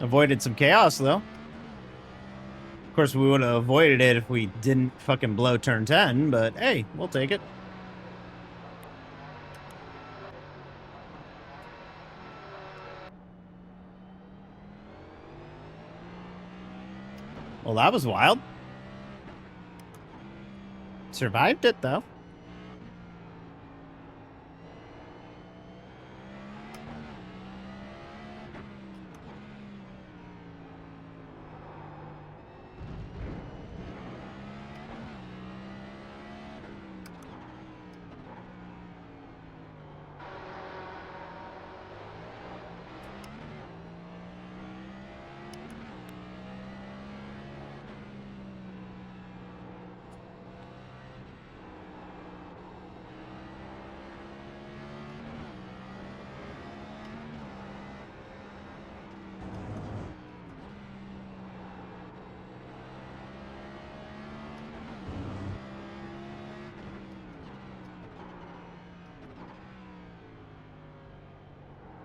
Avoided some chaos, though. Of course, we would have avoided it if we didn't fucking blow turn 10, but hey, we'll take it. Well, that was wild. Survived it, though.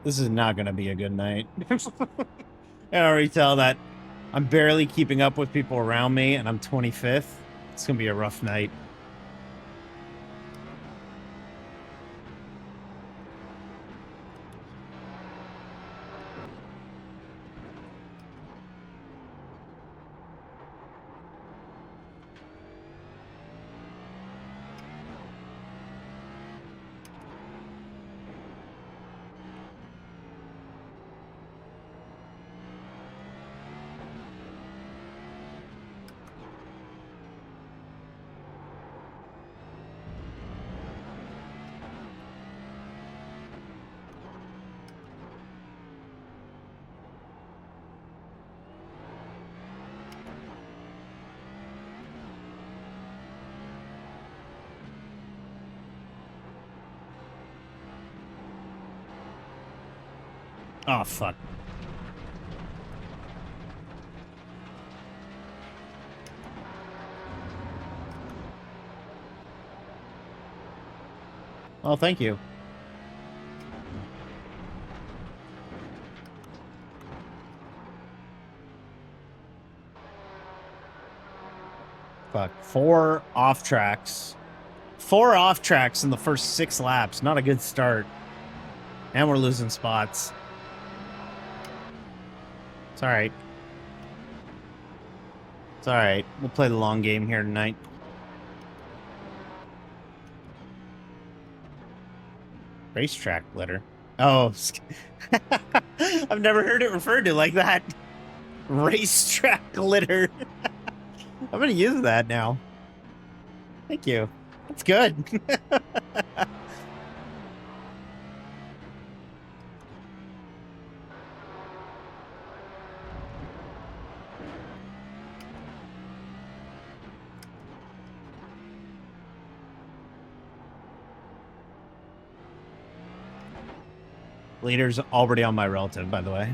This is not going to be a good night. I already tell that I'm barely keeping up with people around me, and I'm 25th. It's going to be a rough night. Oh, fuck. Oh, thank you. Fuck. 4 off tracks. 4 off tracks in the first 6 laps. Not a good start. And we're losing spots. It's alright. It's alright. We'll play the long game here tonight. Racetrack litter. Oh. I've never heard it referred to like that. Racetrack litter. I'm gonna use that now. Thank you. That's good. Leader's already on my relative, by the way.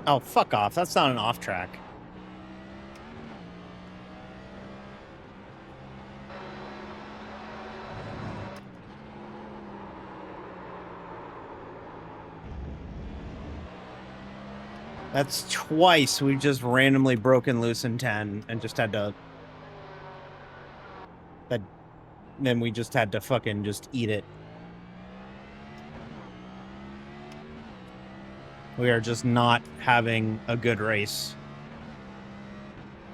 Oh, fuck off. That's not an off track. That's twice we've just randomly broken loose in 10 and just had to... Then we just had to fucking just eat it. We are just not having a good race.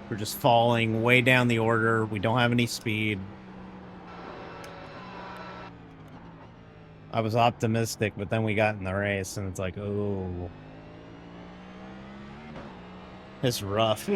We're just falling way down the order. We don't have any speed. I was optimistic, but then we got in the race and it's like, oh. It's rough.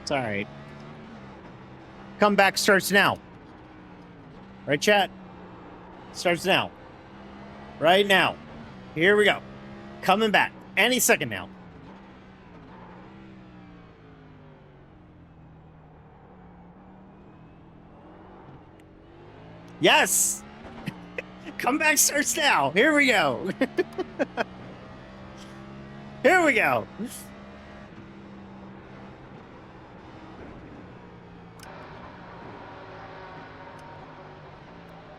It's all right. Comeback starts now. Right, chat? Starts now. Right now. Here we go. Coming back. Any second now. Yes! Comeback starts now. Here we go. Here we go.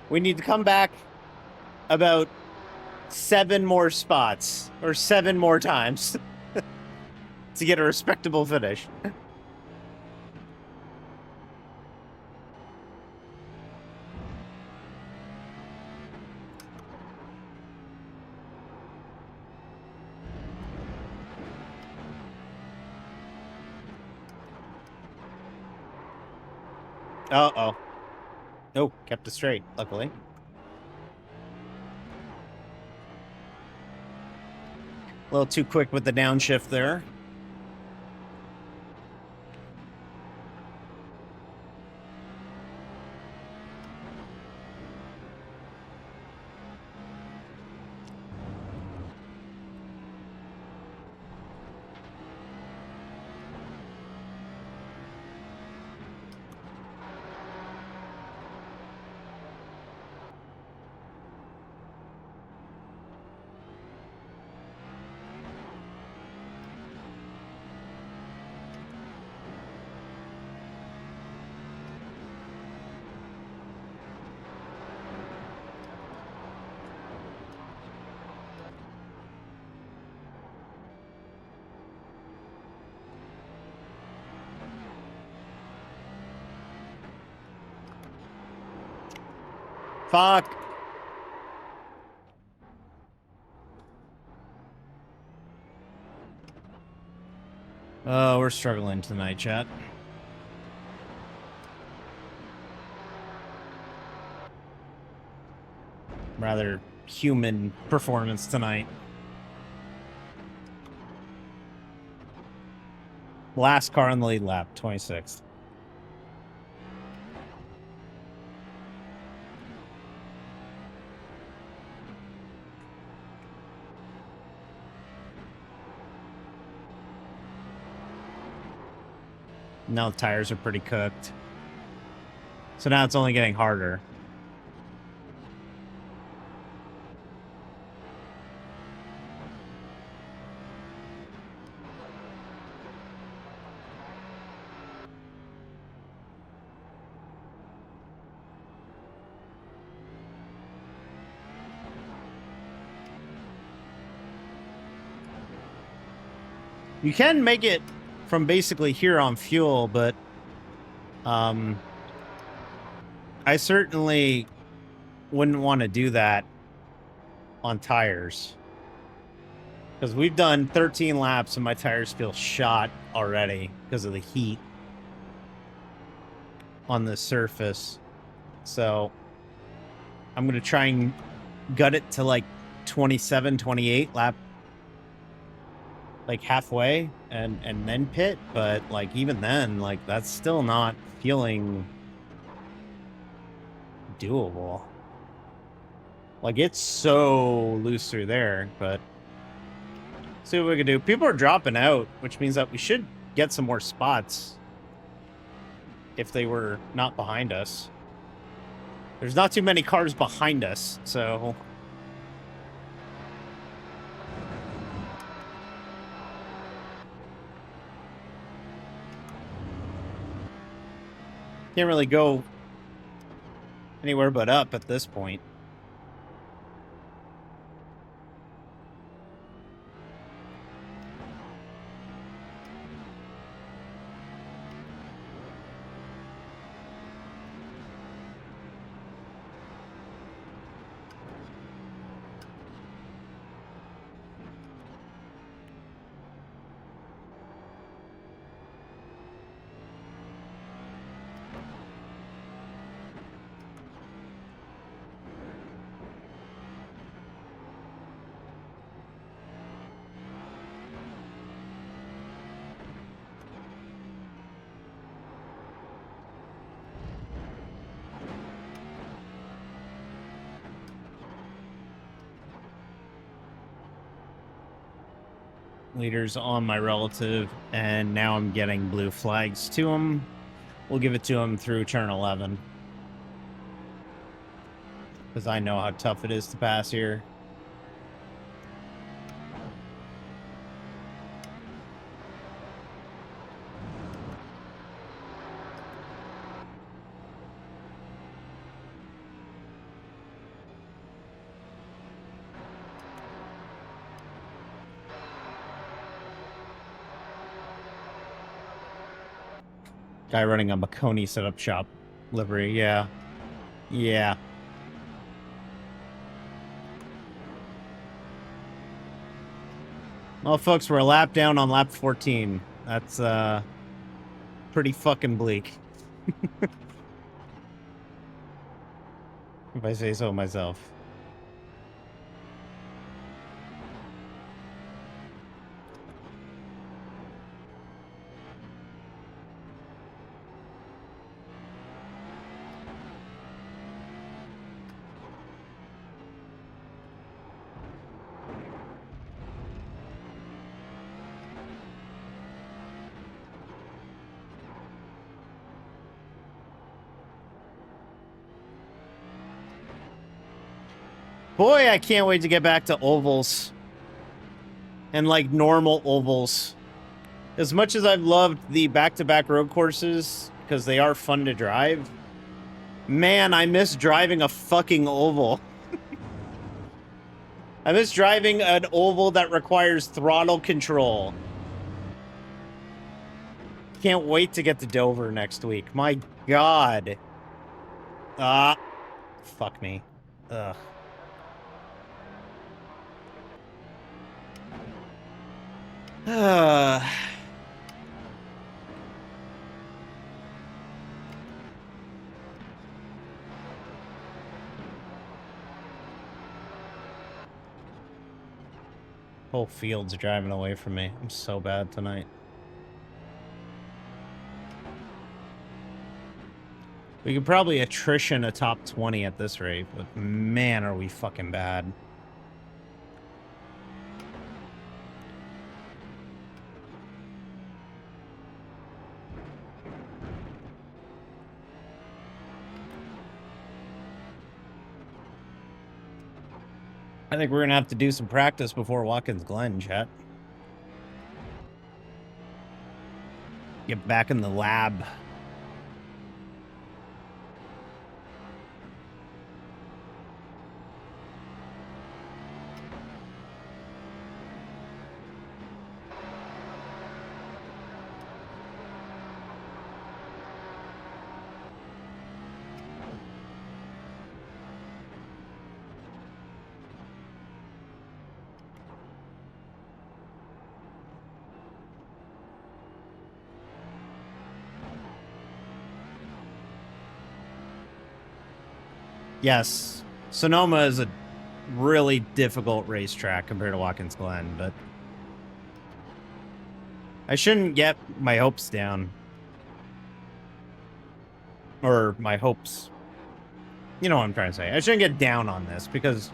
We need to come back about 7 more spots or 7 more times to get a respectable finish. Uh-oh. Oh, kept it straight, luckily. A little too quick with the downshift there. Fuck. Oh, we're struggling tonight, chat. rather human performance tonight. Last car on the lead lap, 26th. Now the tires are pretty cooked. So now it's only getting harder. You can make it from basically here on fuel, but I certainly wouldn't want to do that on tires. Because we've done 13 laps and my tires feel shot already because of the heat on the surface. So I'm going to try and gut it to like 27, 28 lap, like halfway, and then pit. But like even then, like that's still not feeling doable. Like it's so loose through there, but see what we can do. People are dropping out, which means that we should get some more spots if they were not behind us. There's not too many cars behind us, so can't really go anywhere but up at this point. Leaders on my relative, and now I'm getting blue flags to him. We'll give it to him through turn 11. Because I know how tough it is to pass here. Guy running a Maconi setup shop livery, yeah. Yeah. Well, folks, we're a lap down on lap 14. That's, pretty fucking bleak. If I say so myself. Boy, I can't wait to get back to ovals. And, like, normal ovals. As much as I've loved the back-to-back road courses, because they are fun to drive, man, I miss driving a fucking oval. I miss driving an oval that requires throttle control. Can't wait to get to Dover next week. My God. Fuck me. Ugh. Whole field's driving away from me. I'm so bad tonight. We could probably attrition a top 20 at this rate, but man, are we fucking bad. I think we're gonna have to do some practice before Watkins Glen, chat. Get back in the lab. Yes, Sonoma is a really difficult racetrack compared to Watkins Glen, but I shouldn't get my hopes down. Or my hopes. You know what I'm trying to say. I shouldn't get down on this because this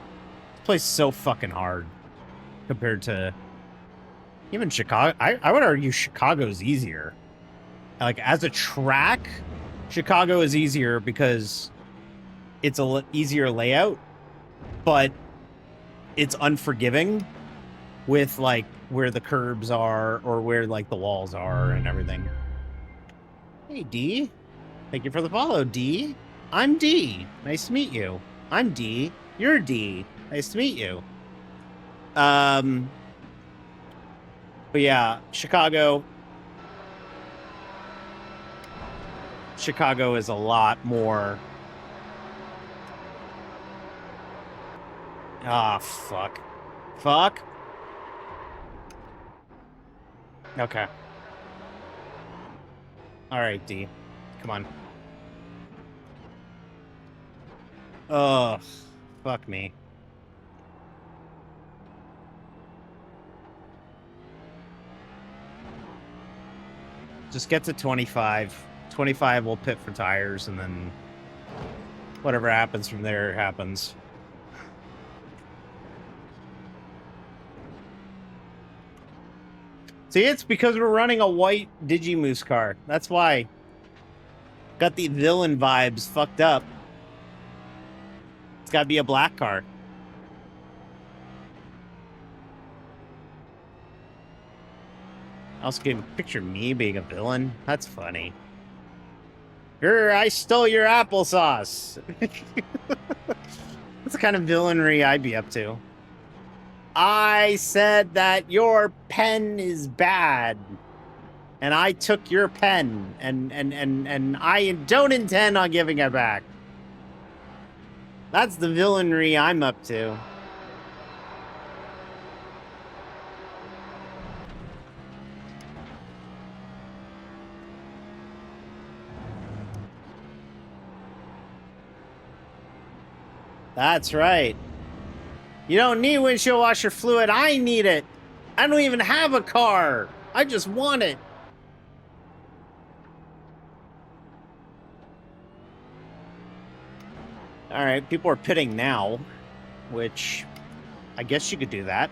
place is so fucking hard compared to even Chicago. I would argue Chicago's easier. Like, as a track, Chicago is easier because it's a easier layout, but it's unforgiving with, like, where the curbs are or where, like, the walls are and everything. Hey, D. Thank you for the follow, D. I'm D. Nice to meet you. I'm D. You're D. Nice to meet you. But yeah, Chicago is a lot more. Ah, fuck. Fuck. Okay. All right, D. Come on. Ugh. Fuck me. Just get to 25. 25 will pit for tires, and then whatever happens from there happens. See, it's because we're running a white Digimoose car. That's why. Got the villain vibes fucked up. It's got to be a black car. I also can picture me being a villain. That's funny. I stole your applesauce. That's the kind of villainry I'd be up to. I said that your pen is bad. And I took your pen. And I don't intend on giving it back. That's the villainry I'm up to. That's right. You don't need windshield washer fluid. I need it. I don't even have a car. I just want it. All right, people are pitting now, which I guess you could do that.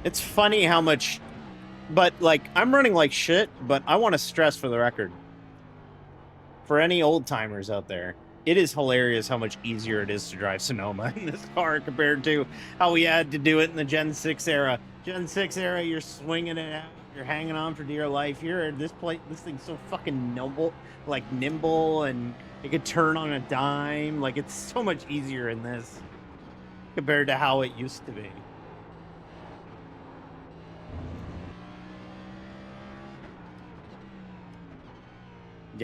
It's funny how much, but like, I'm running like shit, but I want to stress for the record, for any old timers out there, it is hilarious how much easier it is to drive Sonoma in this car compared to how we had to do it in the Gen 6 era. Gen 6 era, you're swinging it out, you're hanging on for dear life. This thing's so fucking nimble, and it could turn on a dime. Like, it's so much easier in this compared to how it used to be.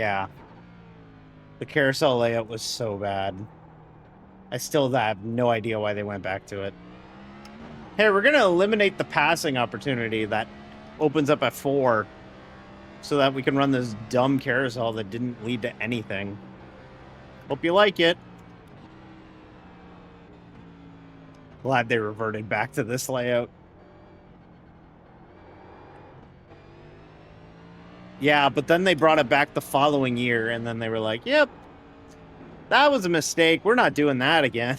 Yeah. The carousel layout was so bad. I still have no idea why they went back to it. Hey, we're going to eliminate the passing opportunity that opens up at 4 so that we can run this dumb carousel that didn't lead to anything. Hope you like it. Glad they reverted back to this layout. Yeah, but then they brought it back the following year, and then they were like, yep, that was a mistake. We're not doing that again.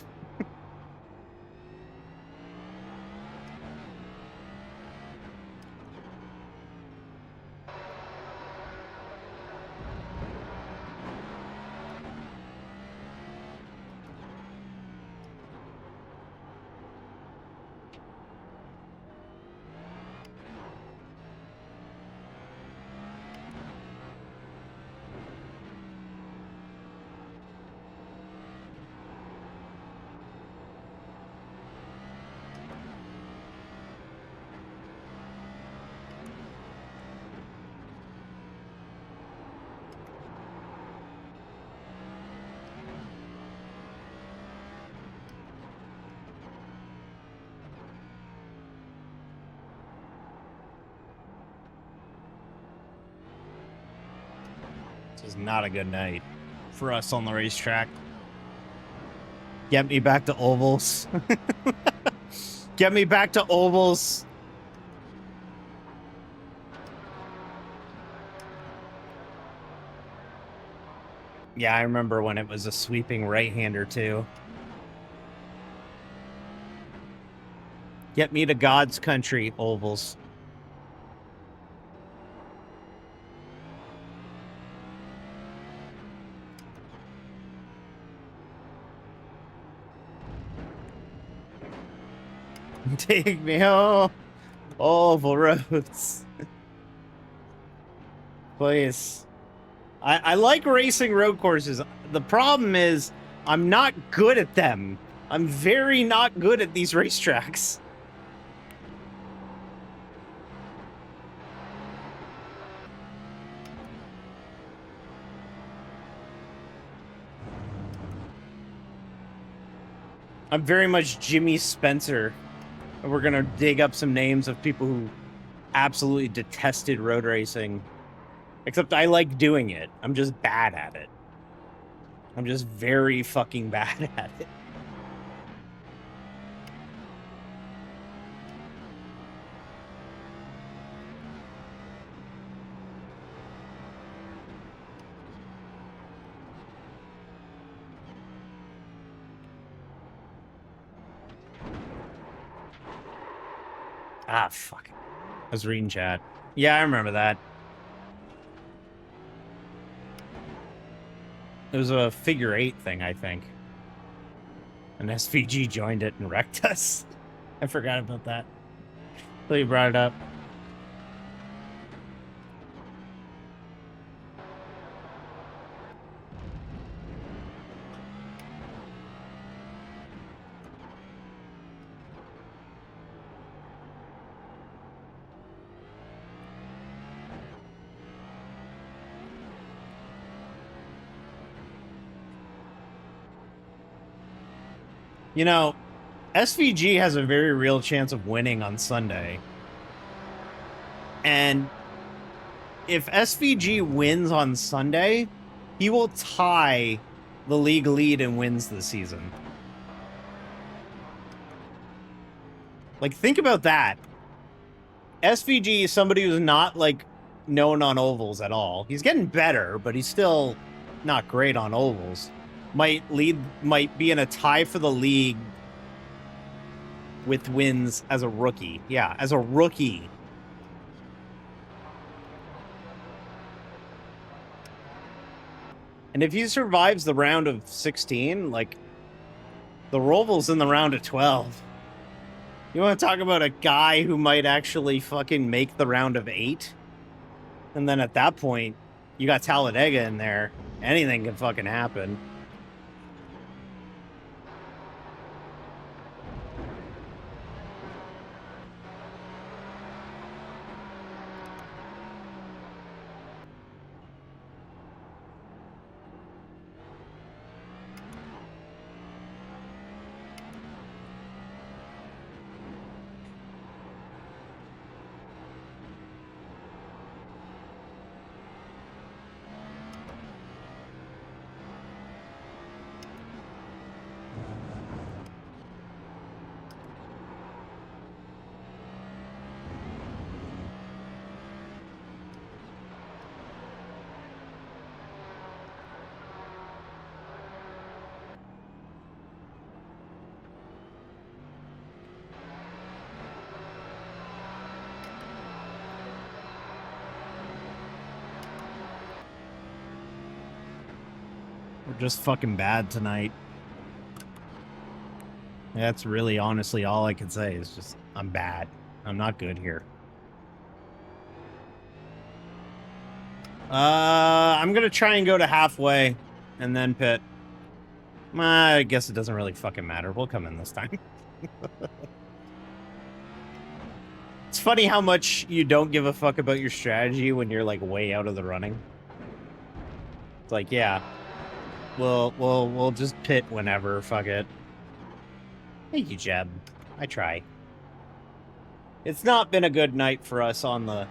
This is not a good night for us on the racetrack. Get me back to ovals. Get me back to ovals. Yeah, I remember when it was a sweeping right-hander, too. Get me to God's country, ovals. Take me home. Oval roads. Please. I like racing road courses. The problem is I'm not good at them. I'm very not good at these racetracks. I'm very much Jimmy Spencer. And we're gonna dig up some names of people who absolutely detested road racing. Except I like doing it. I'm just bad at it. I'm just very fucking bad at it. Ah, fuck. I was reading chat. Yeah, I remember that. It was a figure 8 thing, I think. And SVG joined it and wrecked us. I forgot about that. Until you brought it up. You know, SVG has a very real chance of winning on Sunday. And if SVG wins on Sunday, he will tie the league lead and wins the season. Like, think about that. SVG is somebody who's not, like, known on ovals at all. He's getting better, but he's still not great on ovals. Might be in a tie for the league with wins as a rookie. Yeah, as a rookie. And if he survives the round of 16, like, the Roval's in the round of 12. You want to talk about a guy who might actually fucking make the round of 8? And then at that point, you got Talladega in there. Anything can fucking happen. We're just fucking bad tonight. That's really honestly all I can say is just, I'm bad. I'm not good here. I'm gonna try and go to halfway and then pit. I guess it doesn't really fucking matter. We'll come in this time. It's funny how much you don't give a fuck about your strategy when you're like way out of the running. It's like, yeah, we'll just pit whenever. Fuck it. Thank you, Jeb. I try. It's not been a good night for us on the...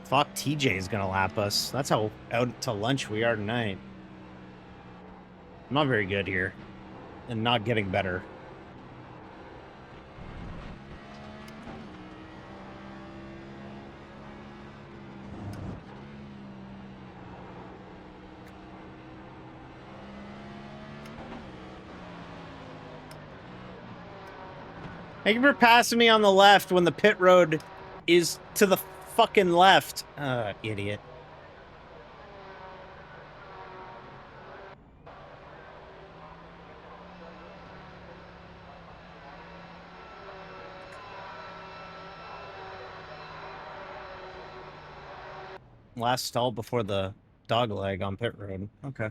Fuck, TJ's gonna lap us. That's how out to lunch we are tonight. I'm not very good here. And not getting better. Thank you for passing me on the left when the pit road is to the fucking left. Idiot. Last stall before the dog leg on pit road. Okay.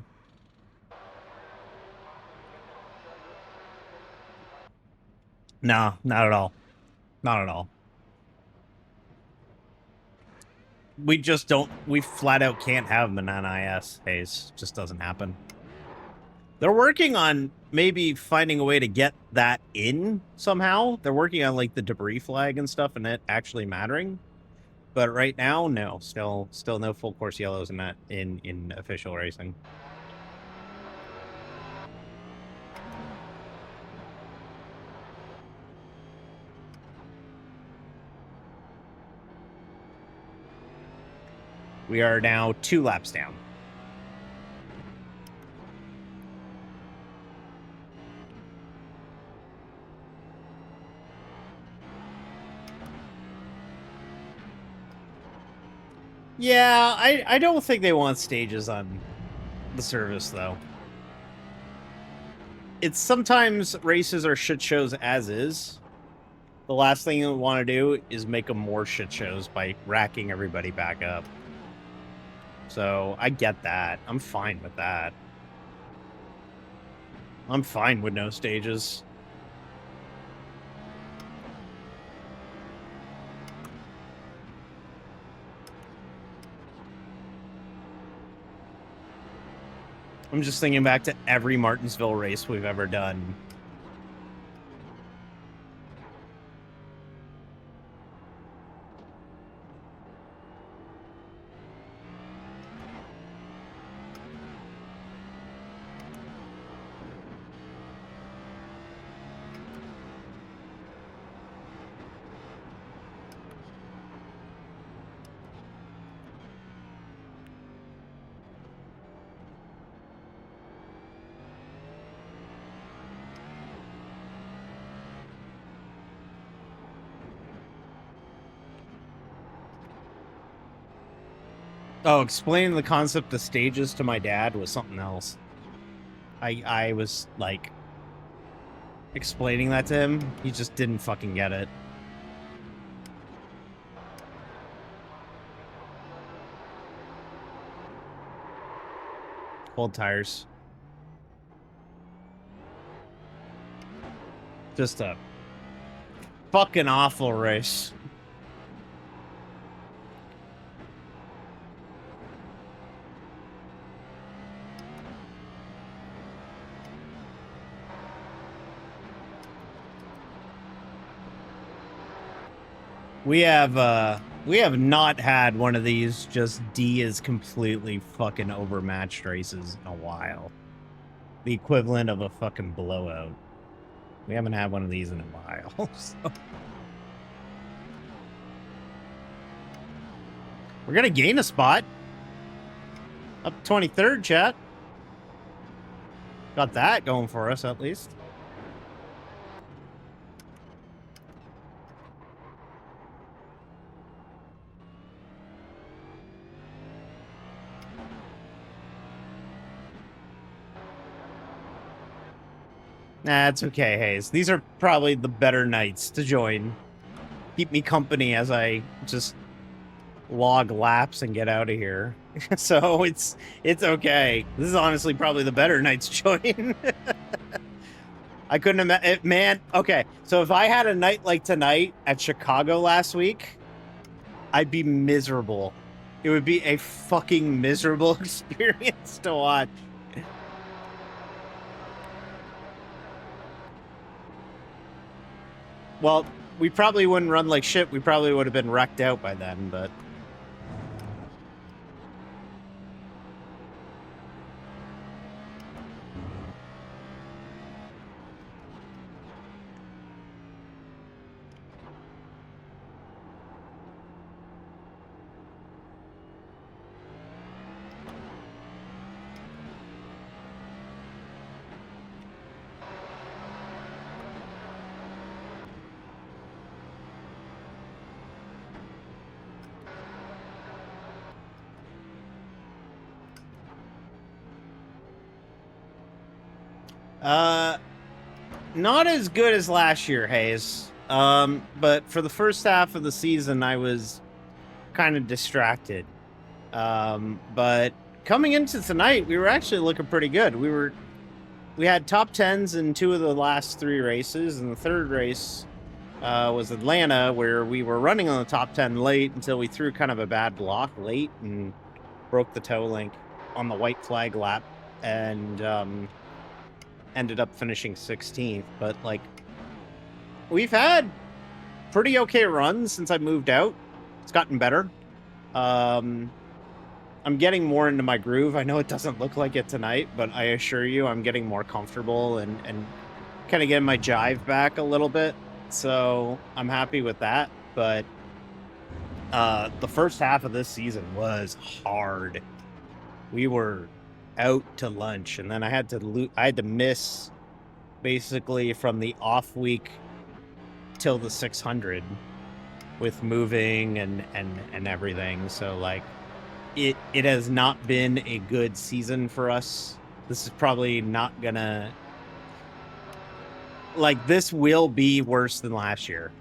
No, not at all. Not at all. We just don't... We flat out can't have Banana IS, Hayes. Just doesn't happen. They're working on maybe finding a way to get that in somehow. They're working on, like, the debris flag and stuff and it actually mattering. But right now, no. Still no full course yellows in that in official racing. We are now 2 laps down. Yeah, I don't think they want stages on the service, though. It's sometimes races are shit shows as is. The last thing you want to do is make them more shit shows by racking everybody back up. So, I get that. I'm fine with that. I'm fine with no stages. I'm just thinking back to every Martinsville race we've ever done. Oh, explaining the concept of stages to my dad was something else. I was, like, explaining that to him. He just didn't fucking get it. Cold tires. Just a fucking awful race. We have not had one of these just D is completely fucking overmatched races in a while. The equivalent of a fucking blowout. We haven't had one of these in a while. So. We're gonna gain a spot. Up 23rd, chat. Got that going for us, at least. Nah, it's okay, Hayes. These are probably the better nights to join. Keep me company as I just log laps and get out of here. So it's okay. This is honestly probably the better nights to join. I couldn't imagine, man. Okay, so if I had a night like tonight at Chicago last week, I'd be miserable. It would be a fucking miserable experience to watch. Well, we probably wouldn't run like shit. We probably would have been wrecked out by then, but... Not as good as last year, Hayes. But for the first half of the season, I was kind of distracted. But coming into tonight, we were actually looking pretty good. We had top 10s in 2 of the last 3 races, and the third race was Atlanta, where we were running on the top 10 late until we threw kind of a bad block late and broke the toe link on the white flag lap, and ended up finishing 16th. But like, we've had pretty okay runs since I moved out. It's gotten better. I'm getting more into my groove. I know it doesn't look like it tonight, but I assure you I'm getting more comfortable and kind of getting my jive back a little bit. So I'm happy with that. But the first half of this season was hard. We were out to lunch, and then I had to miss basically from the off week till the 600 with moving and everything. So like, it has not been a good season for us. This is probably not gonna, like, this will be worse than last year.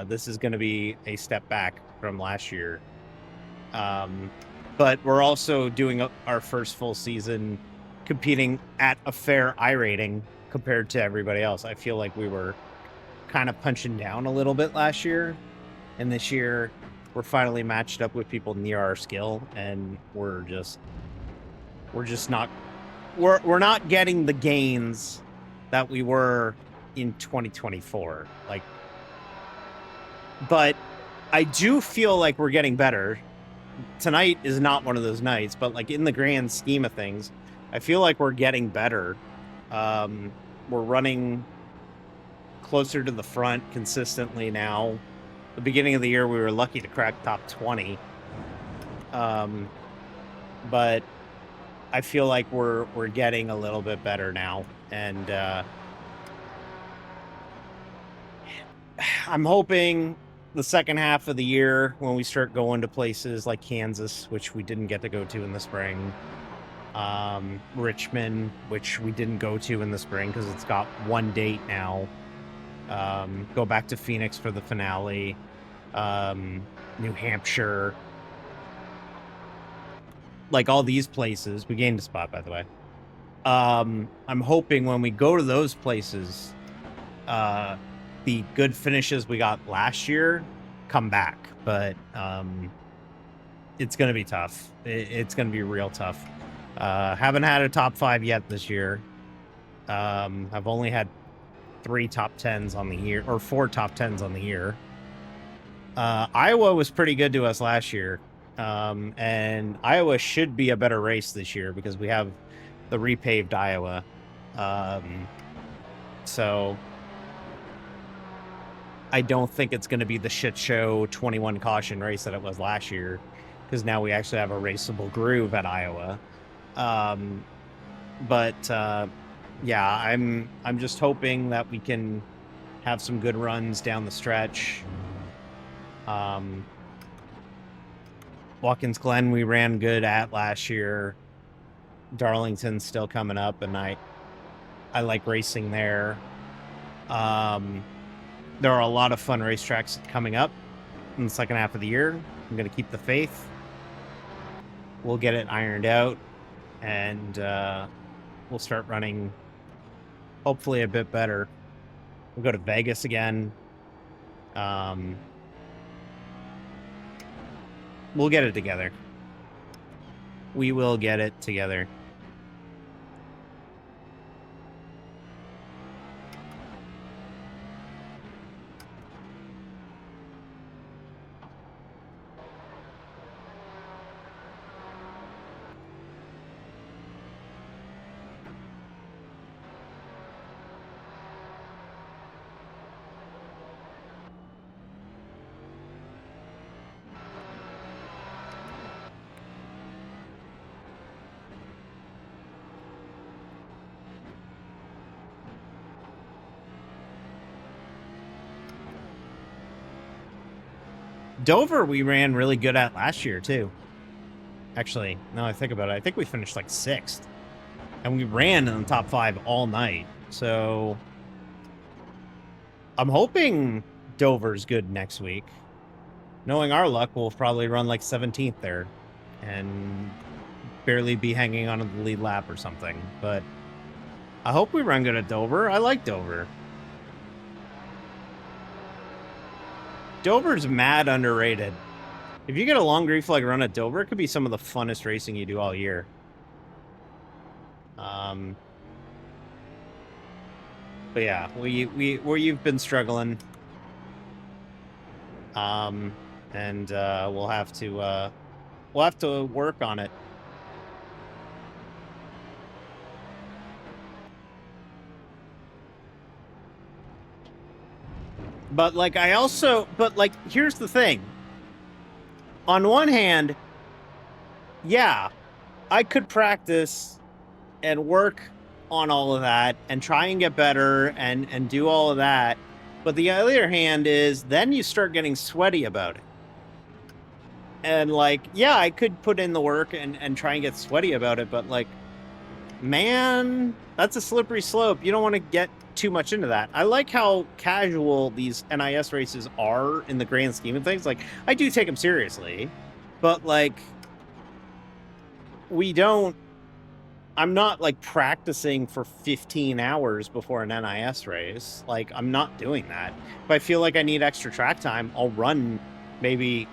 This is gonna be a step back from last year. But we're also doing our first full season competing at a fair iRating compared to everybody else. I feel like we were kind of punching down a little bit last year, and this year we're finally matched up with people near our skill, and we're not getting the gains that we were in 2024. Like, but I do feel like we're getting better. Tonight is not one of those nights, but like, in the grand scheme of things, I feel like we're getting better. We're running closer to the front consistently now. The beginning of the year, we were lucky to crack top 20. But I feel like we're getting a little bit better now, and I'm hoping the second half of the year, when we start going to places like Kansas, which we didn't get to go to in the spring, Richmond, which we didn't go to in the spring because it's got one date now, go back to Phoenix for the finale, New Hampshire, like all these places. We gained a spot, by the way. I'm hoping when we go to those places, the good finishes we got last year come back, but it's going to be tough. It's going to be real tough. Haven't had a top 5 yet this year. I've only had 3 top 10s on the year, or 4 top 10s on the year. Iowa was pretty good to us last year, and Iowa should be a better race this year because we have the repaved Iowa. So I don't think it's going to be the shit show 21 caution race that it was last year, because now we actually have a raceable groove at Iowa. Yeah, I'm just hoping that we can have some good runs down the stretch. Watkins Glen we ran good at last year. Darlington's still coming up, and I I like racing there. There are a lot of fun racetracks coming up in the second half of the year. I'm going to keep the faith. We'll get it ironed out, and we'll start running hopefully a bit better. We'll go to Vegas again. We'll get it together. We will get it together. Dover we ran really good at last year, too. Actually, now I think about it, I think we finished like 6th. And we ran in the top 5 all night. So I'm hoping Dover's good next week. Knowing our luck, we'll probably run like 17th there. And barely be hanging on to the lead lap or something. But I hope we run good at Dover. I like Dover. Dover's mad underrated. If you get a long grief like run at Dover, it could be some of the funnest racing you do all year. But yeah, where you've been struggling, and we'll have to work on it. But like here's the thing. On one hand, yeah, I could practice and work on all of that and try and get better and do all of that. But the other hand is then you start getting sweaty about it. And like, yeah, I could put in the work and try and get sweaty about it, but like, man, that's a slippery slope. You don't want to get too much into that. I like how casual these NIS races are in the grand scheme of things. Like, I do take them seriously, but like, I'm not like practicing for 15 hours before an NIS race. Like, I'm not doing that. If I feel like I need extra track time, I'll run maybe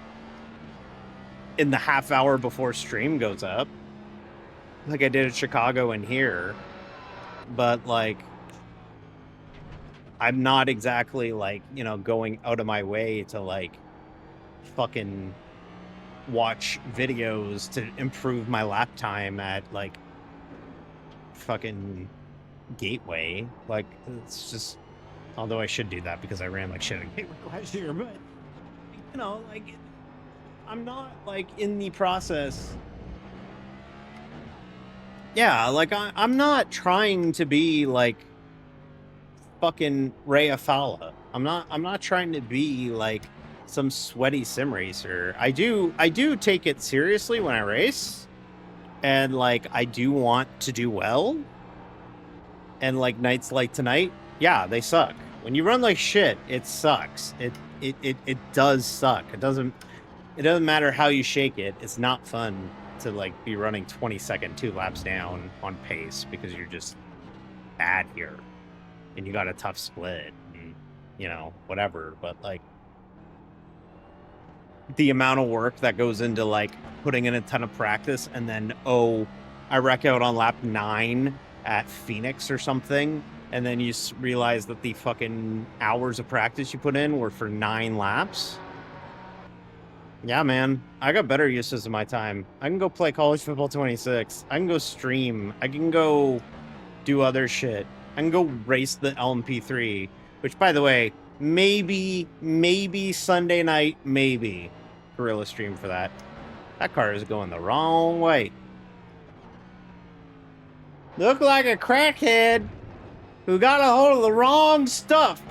in the half hour before stream goes up, like I did at Chicago and here. But like, I'm not exactly like, going out of my way to like fucking watch videos to improve my lap time at like fucking Gateway. Like, it's just, although I should do that because I ran like shit at Gateway last year, but like, I'm not like in the process. Yeah, like I'm not trying to be like fucking Ray Afala. I'm not trying to be like some sweaty sim racer. I do take it seriously when I race, and like I do want to do well. And like nights like tonight, yeah, they suck. When you run like shit, it sucks. It does suck. It doesn't matter how you shake it. It's not fun to like be running 22nd 2 laps down on pace because you're just bad here and you got a tough split and whatever. But like, the amount of work that goes into like putting in a ton of practice and then I wreck out on lap 9 at Phoenix or something, and then you realize that the fucking hours of practice you put in were for 9 laps. Yeah, man, I got better uses of my time. I can go play College Football 26. I can go stream. I can go do other shit. I can go race the LMP3, which, by the way, maybe Sunday night, maybe Gorilla stream for that. That car is going the wrong way. Look like a crackhead who got a hold of the wrong stuff.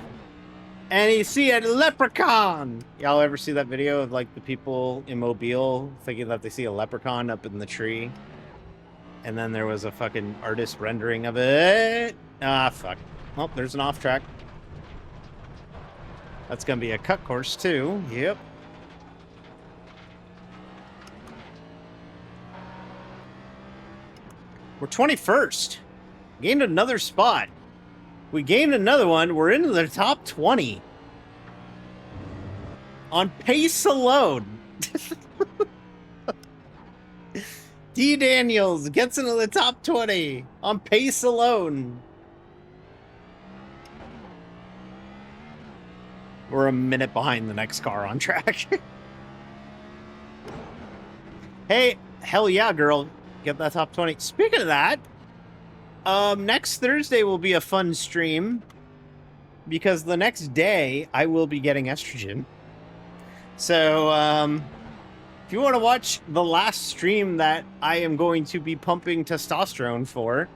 And you see a leprechaun. Y'all ever see that video of like the people in Mobile thinking that they see a leprechaun up in the tree? and then there was a fucking artist rendering of it. Ah, fuck. Oh, there's an off track. That's gonna be a cut course too. Yep. We're 21st. Gained another spot. We gained another one. We're into the top 20. On pace alone. D. Daniels gets into the top 20 on pace alone. We're a minute behind the next car on track. Hey, hell yeah, girl. Get that top 20. Speaking of that, next Thursday will be a fun stream because the next day I will be getting estrogen. So, if you want to watch the last stream that I am going to be pumping testosterone for,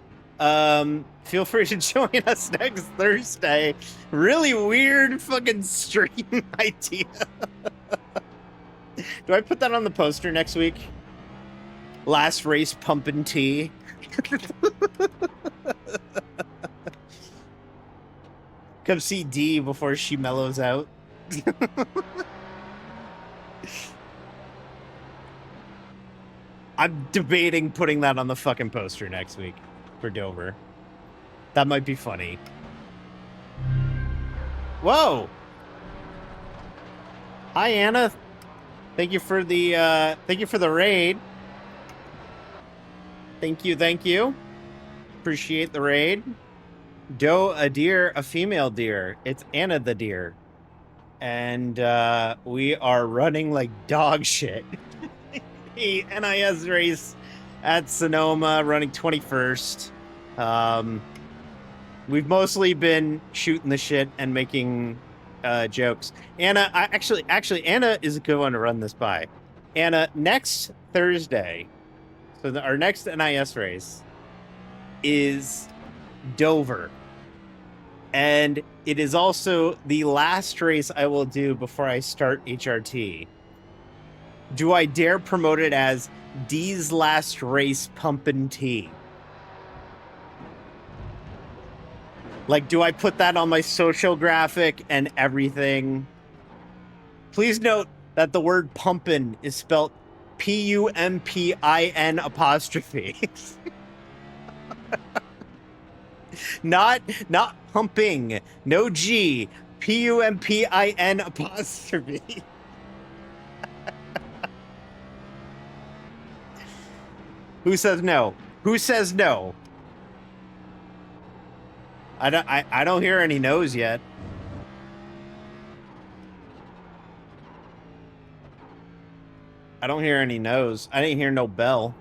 feel free to join us next Thursday. Really weird fucking stream idea. Do I put that on the poster next week? Last race pumping tea. Come see D before she mellows out. I'm debating putting that on the fucking poster next week for Dover. That might be funny. Whoa! Hi, Anna. Thank you for the raid. Thank you. Appreciate the raid. Doe, a deer, a female deer. It's Anna the deer. And we are running like dog shit. The NIS race at Sonoma, running 21st. We've mostly been shooting the shit and making jokes. Anna, actually, Anna is a good one to run this by. Anna, next Thursday, so our next NIS race is Dover. And it is also the last race I will do before I start HRT. Do I dare promote it as D's last race pumpin' tea? Like, do I put that on my social graphic and everything? Please note that the word pumpin' is spelled Pumpin apostrophe. Not pumping. No G. Pumpin apostrophe. Who says no? Who says no? I don't hear any no's yet. I don't hear any no's. I didn't hear no bell.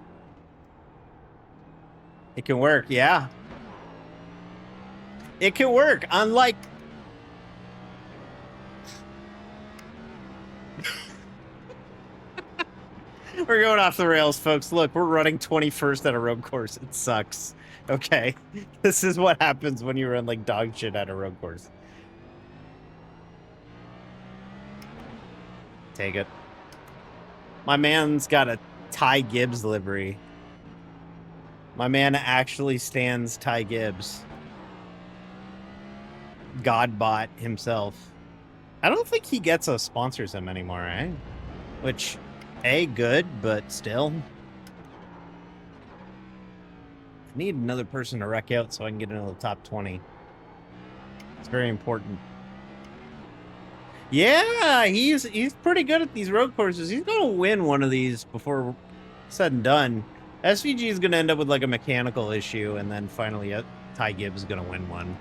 It can work, yeah. It can work, unlike... We're going off the rails, folks. Look, we're running 21st at a road course. It sucks. Okay. This is what happens when you run like dog shit at a road course. Take it. My man's got a Ty Gibbs livery. My man actually stands Ty Gibbs. Godbot himself. I don't think he gets us sponsors him anymore, right? Which... good, but still. I need another person to wreck out so I can get into the top 20. It's very important. Yeah, he's pretty good at these road courses. He's gonna win one of these before said and done. SVG is gonna end up with like a mechanical issue, and then finally Ty Gibbs is gonna win one.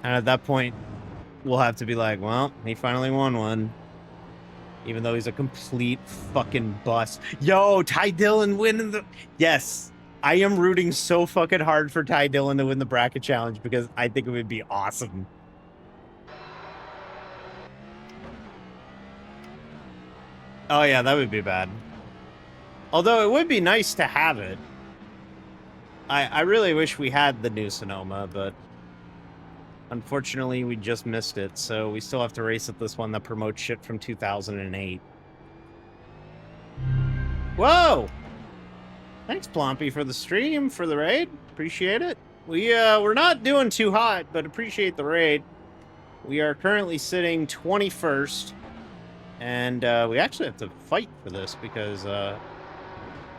And at that point, we'll have to be like, well, he finally won one. Even though he's a complete fucking bust. Yo, Ty Dillon winning the... Yes, I am rooting so fucking hard for Ty Dillon to win the bracket challenge because I think it would be awesome. Oh yeah, that would be bad. Although it would be nice to have it. I really wish we had the new Sonoma, but... Unfortunately, we just missed it, so we still have to race at this one that promotes shit from 2008. Whoa! Thanks, Plompy, for the stream, for the raid. Appreciate it. We're not doing too hot, but appreciate the raid. We are currently sitting 21st, and we actually have to fight for this because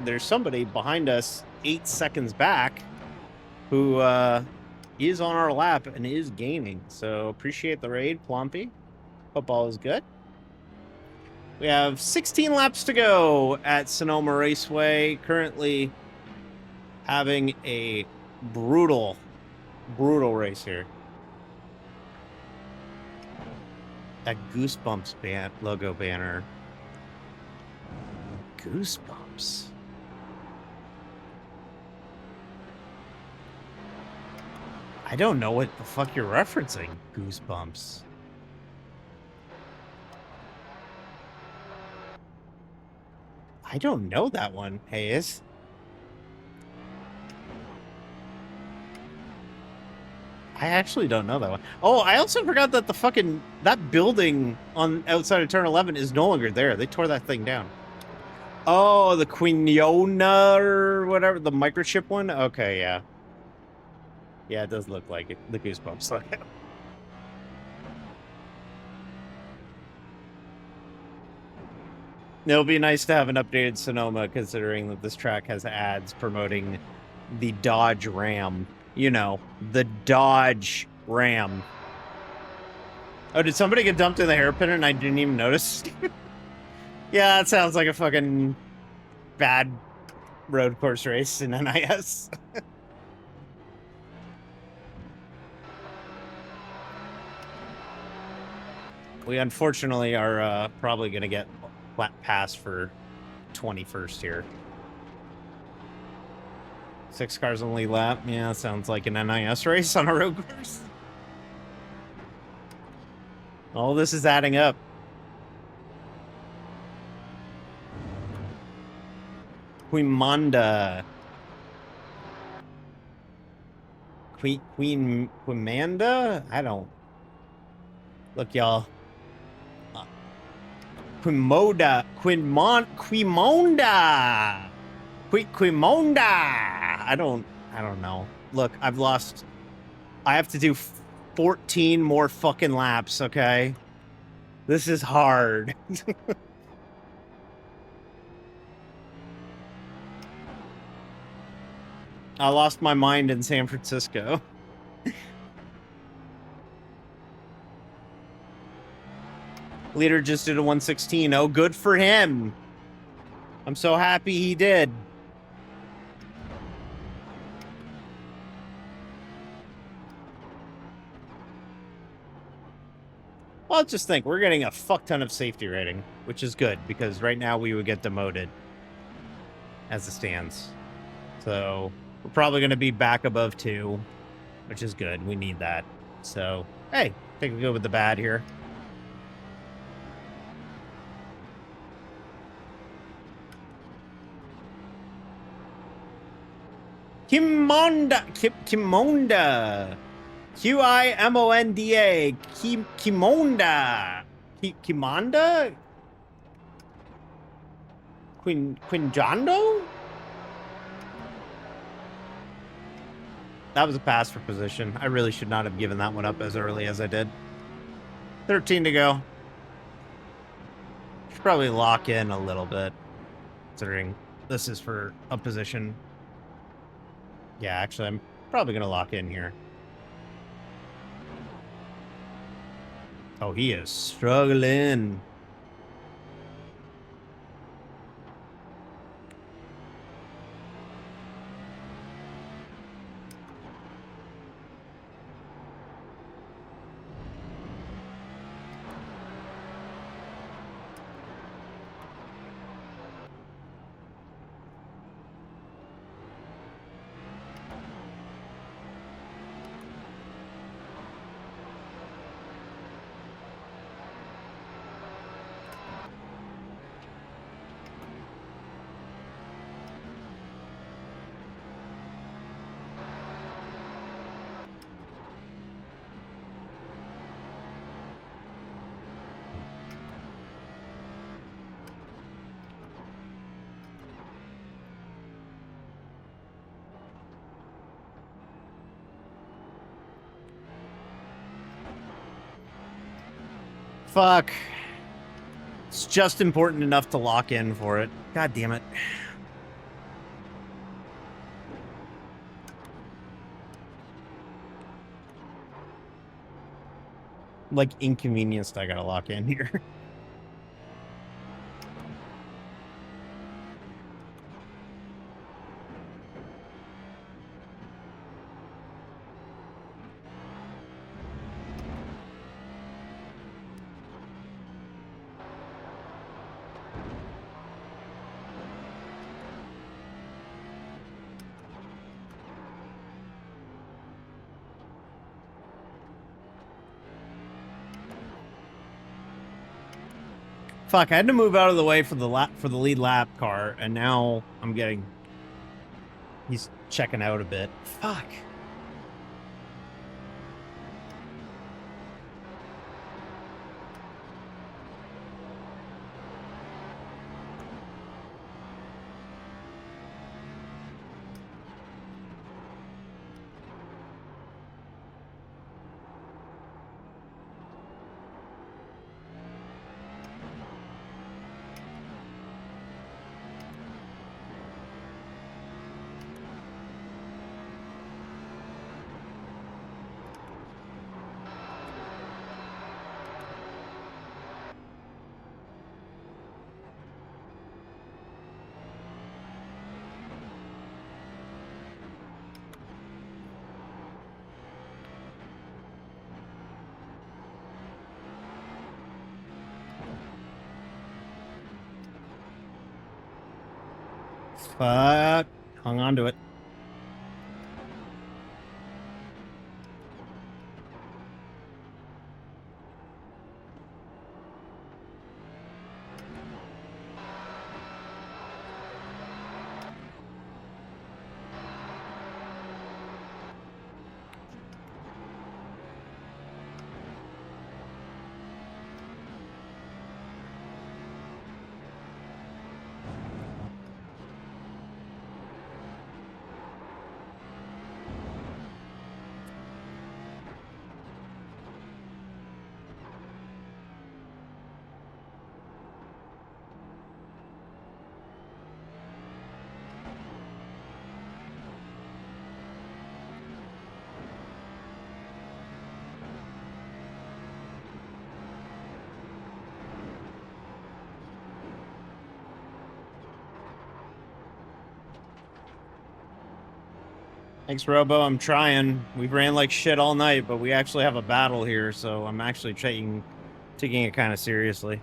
there's somebody behind us 8 seconds back who is on our lap and is gaining. So appreciate the raid, Plompy. Hope all is good. We have 16 laps to go at Sonoma Raceway. Currently having a brutal race here. That Goosebumps logo banner. Goosebumps. I don't know what the fuck you're referencing, Goosebumps. I don't know that one, Hayes. I actually don't know that one. Oh, I also forgot that that building on outside of Turn 11 is no longer there. They tore that thing down. Oh, the Quinona or whatever, the microchip one? Okay, yeah. Yeah, it does look like it. The Goosebumps. It'll be nice to have an updated Sonoma, considering that this track has ads promoting the Dodge Ram. You know, the Dodge Ram. Oh, did somebody get dumped in the hairpin and I didn't even notice? Yeah, that sounds like a fucking bad road course race in NIS. We unfortunately are probably going to get flat pass for 21st here. 6 cars only lap. Yeah, sounds like an NIS race on a road course. All this is adding up. Quimanda. Quimanda? I don't... Look, y'all. Quimonda. Quimonda. I don't know. Look, I have to do 14 more fucking laps, okay? This is hard. I lost my mind in San Francisco. Leader just did a 116. Oh, good for him. I'm so happy he did. Well, just think, we're getting a fuck ton of safety rating, which is good, because right now we would get demoted as it stands. So we're probably going to be back above 2, which is good. We need that. So, hey, take a go with the bad here. Quimonda. Quimonda. Quimonda. Quimonda? Quinjondo? That was a pass for position. I really should not have given that one up as early as I did. 13 to go. Should probably lock in a little bit, considering this is for a position. Yeah, actually, I'm probably going to lock in here. Oh, he is struggling. Fuck. It's just important enough to lock in for it. God damn it. Like, inconvenienced I gotta lock in here. Fuck, I had to move out of the way for the lead lap car, and now I'm getting... He's checking out a bit. Fuck. Fuck. Hung on to it. Thanks, Robo. I'm trying. We ran like shit all night, but we actually have a battle here, so I'm actually taking it kind of seriously.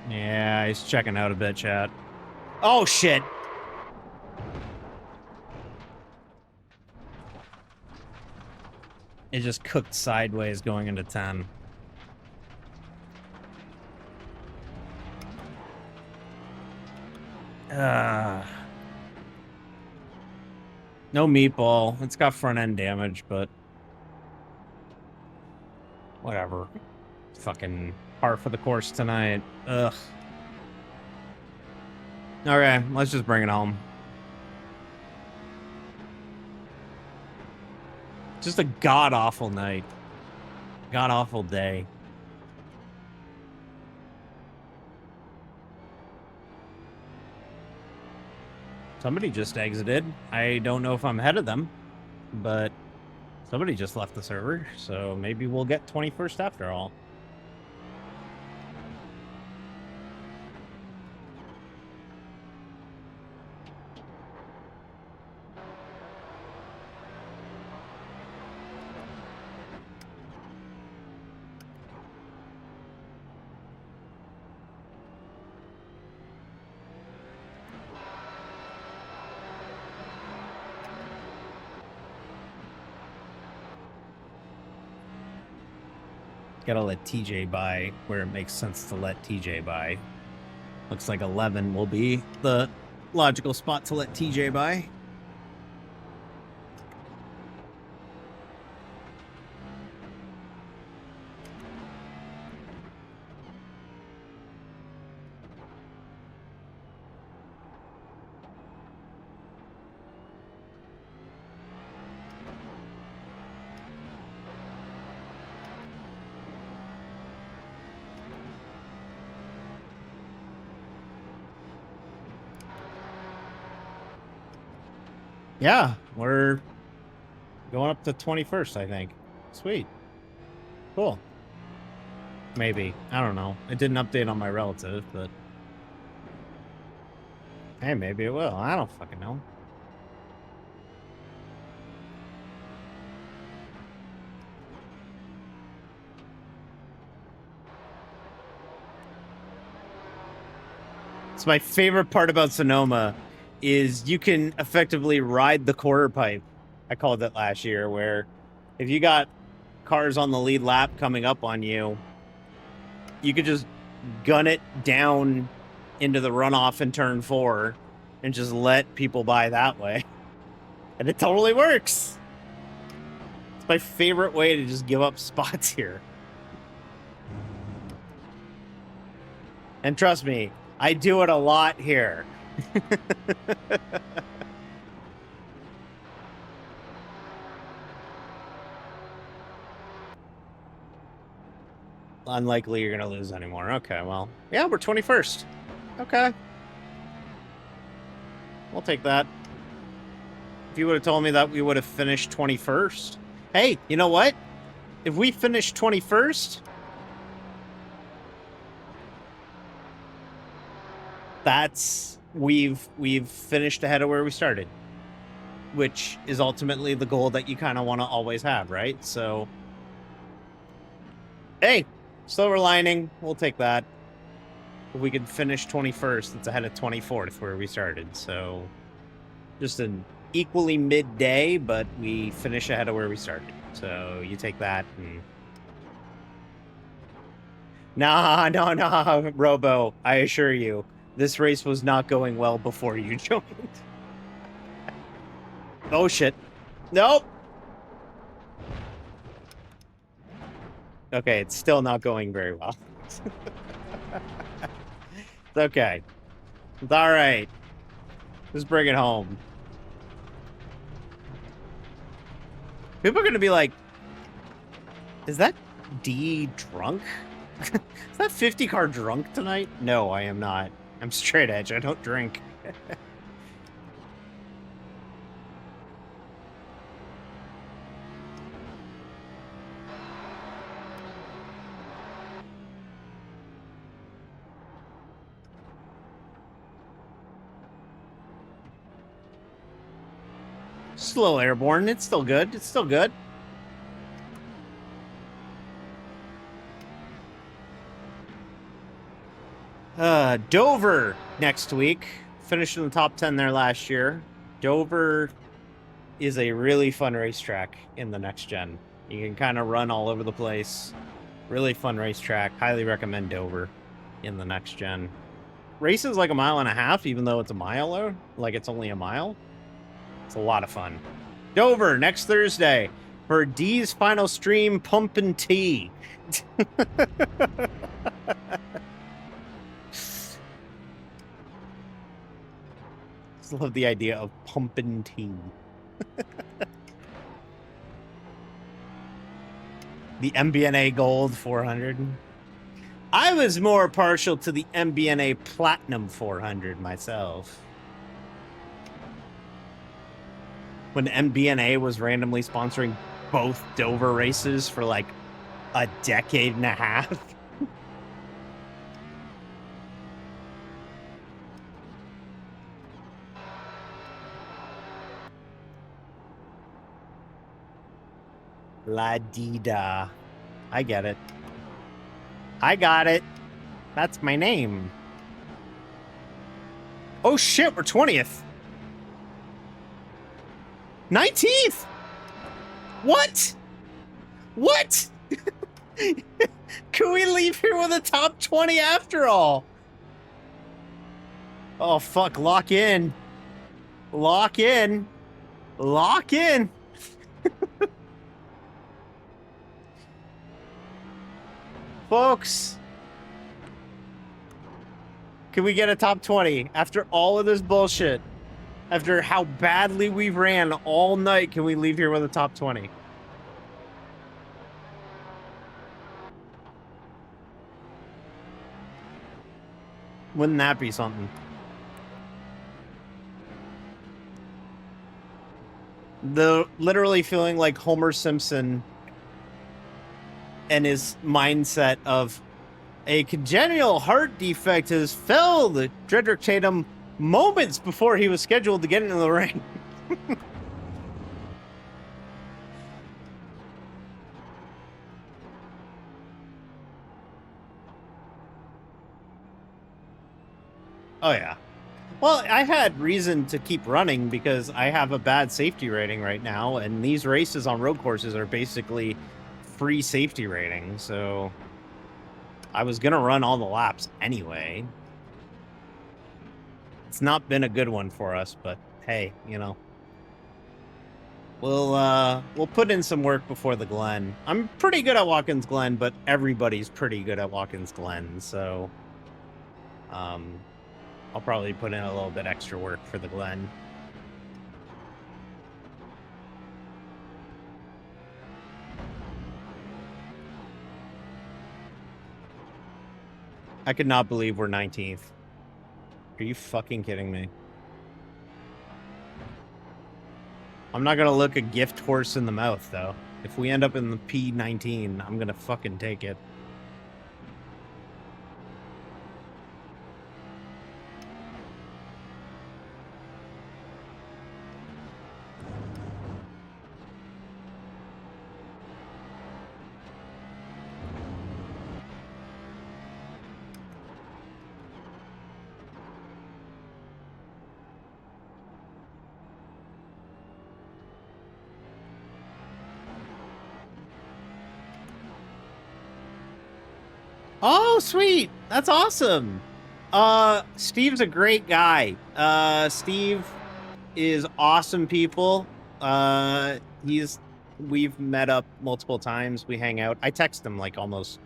Yeah, he's checking out a bit, chat. Oh, shit. It just cooked sideways going into 10. No meatball. It's got front end damage, but whatever. Fucking par for the course tonight. Ugh. Okay, let's just bring it home. Just a god-awful night. God-awful day. Somebody just exited. I don't know if I'm ahead of them, but somebody just left the server, so maybe we'll get 21st after all. Gotta let TJ by where it makes sense to let TJ by. Looks like 11 will be the logical spot to let TJ by. Yeah, we're going up to 21st, I think. Sweet. Cool. Maybe. I don't know. It didn't update on my relative, but... Hey, maybe it will. I don't fucking know. It's my favorite part about Sonoma is you can effectively ride the quarter pipe. I called it last year, where if you got cars on the lead lap coming up on you, you could just gun it down into the runoff in turn 4 and just let people by that way. And it totally works. It's my favorite way to just give up spots here. And trust me, I do it a lot here. Unlikely you're gonna lose anymore. Okay, well, yeah, we're 21st. Okay, we'll take that. If you would have told me that we would have finished 21st, hey, you know what? If we finish 21st, that's we've finished ahead of where we started, which is ultimately the goal that you kind of want to always have, right? So, hey, silver lining, we'll take that. If we could finish 21st, it's ahead of 24th where we started. So, just an equally midday, but we finish ahead of where we started. So you take that. And... Nah, Robo, I assure you, this race was not going well before you joined. Oh, shit. Nope. Okay, it's still not going very well. It's okay. It's all right. Just bring it home. People are going to be like, is that D drunk? Is that 50 car drunk tonight? No, I am not. I'm straight edge. I don't drink. Slow airborne. It's still good. It's still good. Dover next week. Finished in the top 10 there last year. Dover is a really fun racetrack in the next gen. You can kind of run all over the place. Really fun racetrack. Highly recommend Dover in the next gen. Race is like a mile and a half, even though it's a mile, or like it's only a mile. It's a lot of fun. Dover next Thursday for D's final stream, Pumpin' Tea. Just love the idea of pumpin' tea. The MBNA Gold 400. I was more partial to the MBNA Platinum 400 myself. When MBNA was randomly sponsoring both Dover races for like a decade and a half. La Dida. I get it. I got it. That's my name. Oh shit, we're 20th. 19th! What? What? Can we leave here with a top 20 after all? Oh, fuck. Lock in. Lock in. Lock in. Folks. Can we get a top 20 after all of this bullshit? After how badly we've ran all night, can we leave here with a top 20? Wouldn't that be something? Literally feeling like Homer Simpson and his mindset of a congenital heart defect has felled Dredrick Tatum moments before he was scheduled to get into the ring. Oh, yeah. Well, I've had reason to keep running because I have a bad safety rating right now, and these races on road courses are basically free safety rating, so I was going to run all the laps anyway. It's not been a good one for us, but hey, you know. We'll put in some work before the Glen. I'm pretty good at Watkins Glen, but everybody's pretty good at Watkins Glen, so I'll probably put in a little bit extra work for the Glen. I could not believe we're 19th. Are you fucking kidding me? I'm not gonna look a gift horse in the mouth, though. If we end up in the P19, I'm gonna fucking take it. Oh, sweet. That's awesome. Steve's a great guy. Steve is awesome people. We've met up multiple times. We hang out. I text him like almost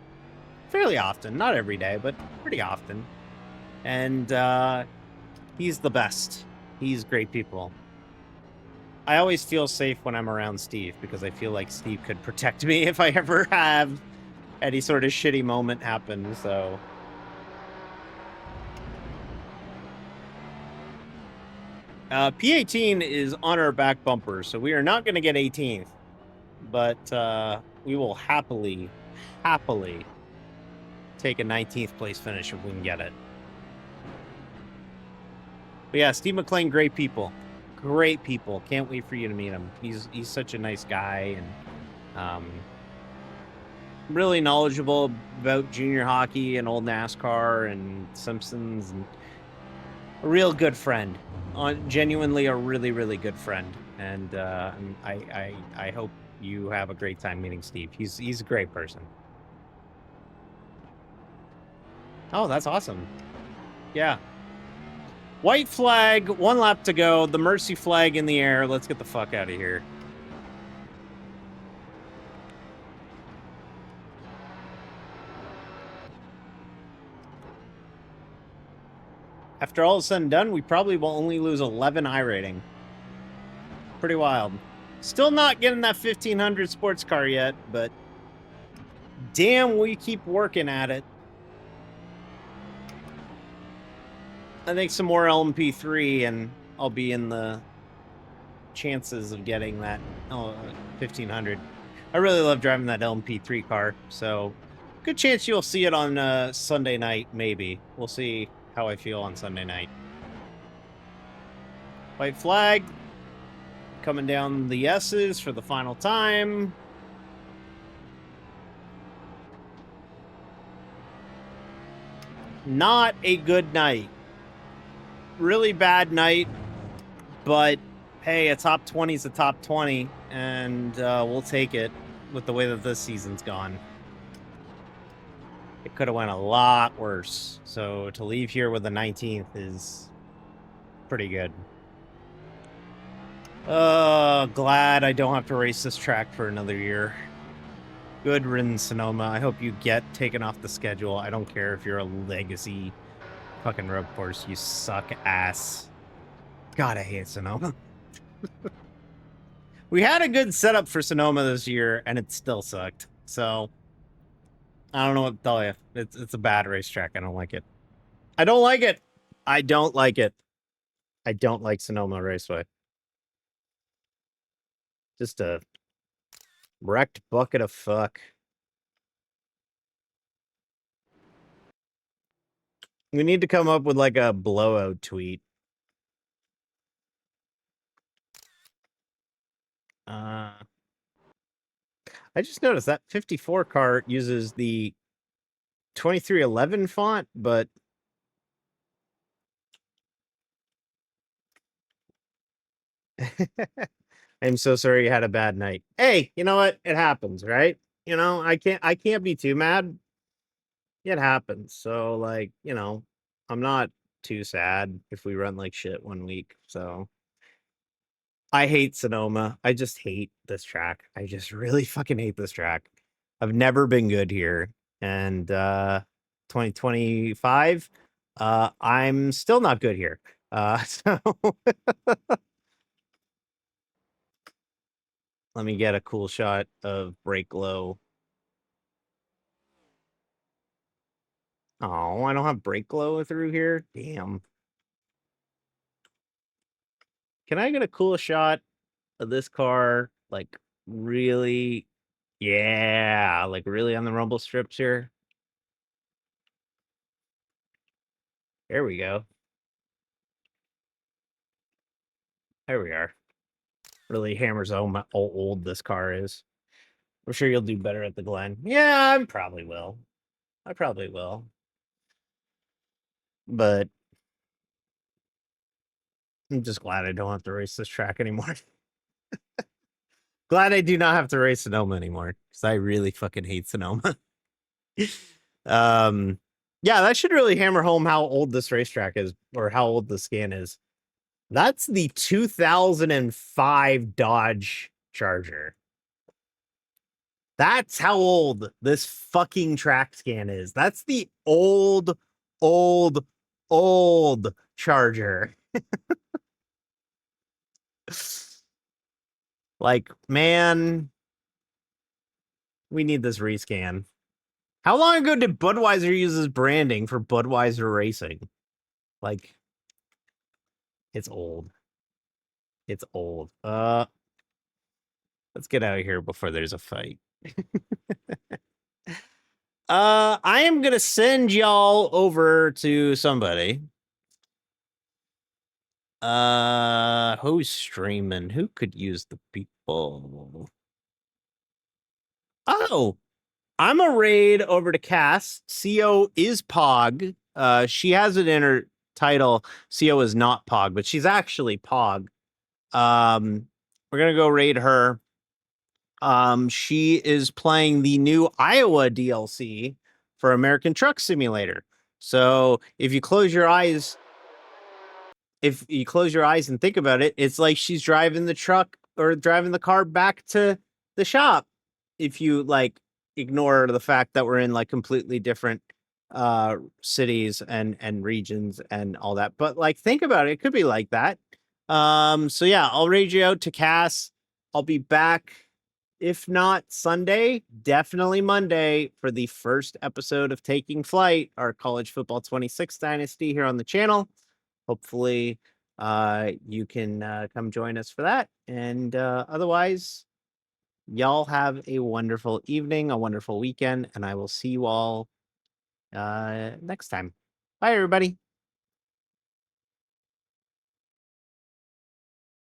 fairly often. Not every day, but pretty often. And he's the best. He's great people. I always feel safe when I'm around Steve because I feel like Steve could protect me if I ever have any sort of shitty moment happen, so. P18 is on our back bumper, so we are not going to get 18th. But we will happily take a 19th place finish if we can get it. But yeah, Steve McLean, great people. Great people. Can't wait for you to meet him. He's such a nice guy, and really knowledgeable about junior hockey and old NASCAR and Simpsons, and a real good friend. Genuinely a really, really good friend. And I hope you have a great time meeting Steve. He's a great person. Oh, that's awesome. Yeah. White flag, 1 lap to go. The mercy flag in the air. Let's get the fuck out of here. After all is said and done, we probably will only lose 11 iRating. Pretty wild. Still not getting that 1500 sports car yet, but damn, we keep working at it. I think some more LMP3 and I'll be in the chances of getting that 1500. I really love driving that LMP3 car, so good chance you'll see it on Sunday night, maybe. We'll see how I feel on Sunday night. White flag. Coming down the S's for the final time. Not a good night. Really bad night. But, hey, a top 20 is a top 20. And we'll take it with the way that this season's gone. It could have went a lot worse. So to leave here with the 19th is pretty good. Glad I don't have to race this track for another year. Good riddance, Sonoma. I hope you get taken off the schedule. I don't care if you're a legacy fucking road course. You suck ass. God, I hate Sonoma. We had a good setup for Sonoma this year, and it still sucked. So, I don't know what to tell you. It's a bad racetrack. I don't like it. I don't like it. I don't like it. I don't like Sonoma Raceway. Just a wrecked bucket of fuck. We need to come up with like a blowout tweet. I just noticed that 54 car uses the 2311 font, but I'm so sorry you had a bad night. Hey, you know what? It happens, right? You know, I can't be too mad. It happens. So like, you know, I'm not too sad if we run like shit one week. So I hate Sonoma. I just hate this track. I just really fucking hate this track. I've never been good here. And 2025, I'm still not good here. So let me get a cool shot of brake low. Oh, I don't have brake glow through here. Damn. Can I get a cool shot of this car? Like really, yeah, like really on the rumble strips here. There we go. There we are. Really hammers home how old this car is. I'm sure you'll do better at the Glen. Yeah, I probably will. I probably will. But I'm just glad I don't have to race this track anymore. Glad I do not have to race Sonoma anymore, because I really fucking hate Sonoma. Yeah, that should really hammer home how old this racetrack is, or how old the scan is. That's the 2005 Dodge Charger. That's how old this fucking track scan is. That's the old Charger. Like, man, we need this rescan. How long ago did Budweiser use this branding for Budweiser Racing? Like, it's old. It's old. Let's get out of here before there's a fight. I am gonna send y'all over to somebody. Who's streaming? Who could use the people? Oh, I'm a raid over to Cass. CO is Pog. She has it in her title. CO is not Pog, but she's actually Pog. We're gonna go raid her. She is playing the new Iowa DLC for American Truck Simulator. So if you close your eyes, and think about it, it's like she's driving the truck or driving the car back to the shop. If you like ignore the fact that we're in like completely different cities and regions and all that, but like think about it, it could be like that. So yeah, I'll raid you out to Cass. I'll be back, if not Sunday, definitely Monday for the first episode of Taking Flight, our college football 26 dynasty here on the channel. Hopefully you can come join us for that. And otherwise, y'all have a wonderful evening, a wonderful weekend, and I will see you all next time. Bye, everybody.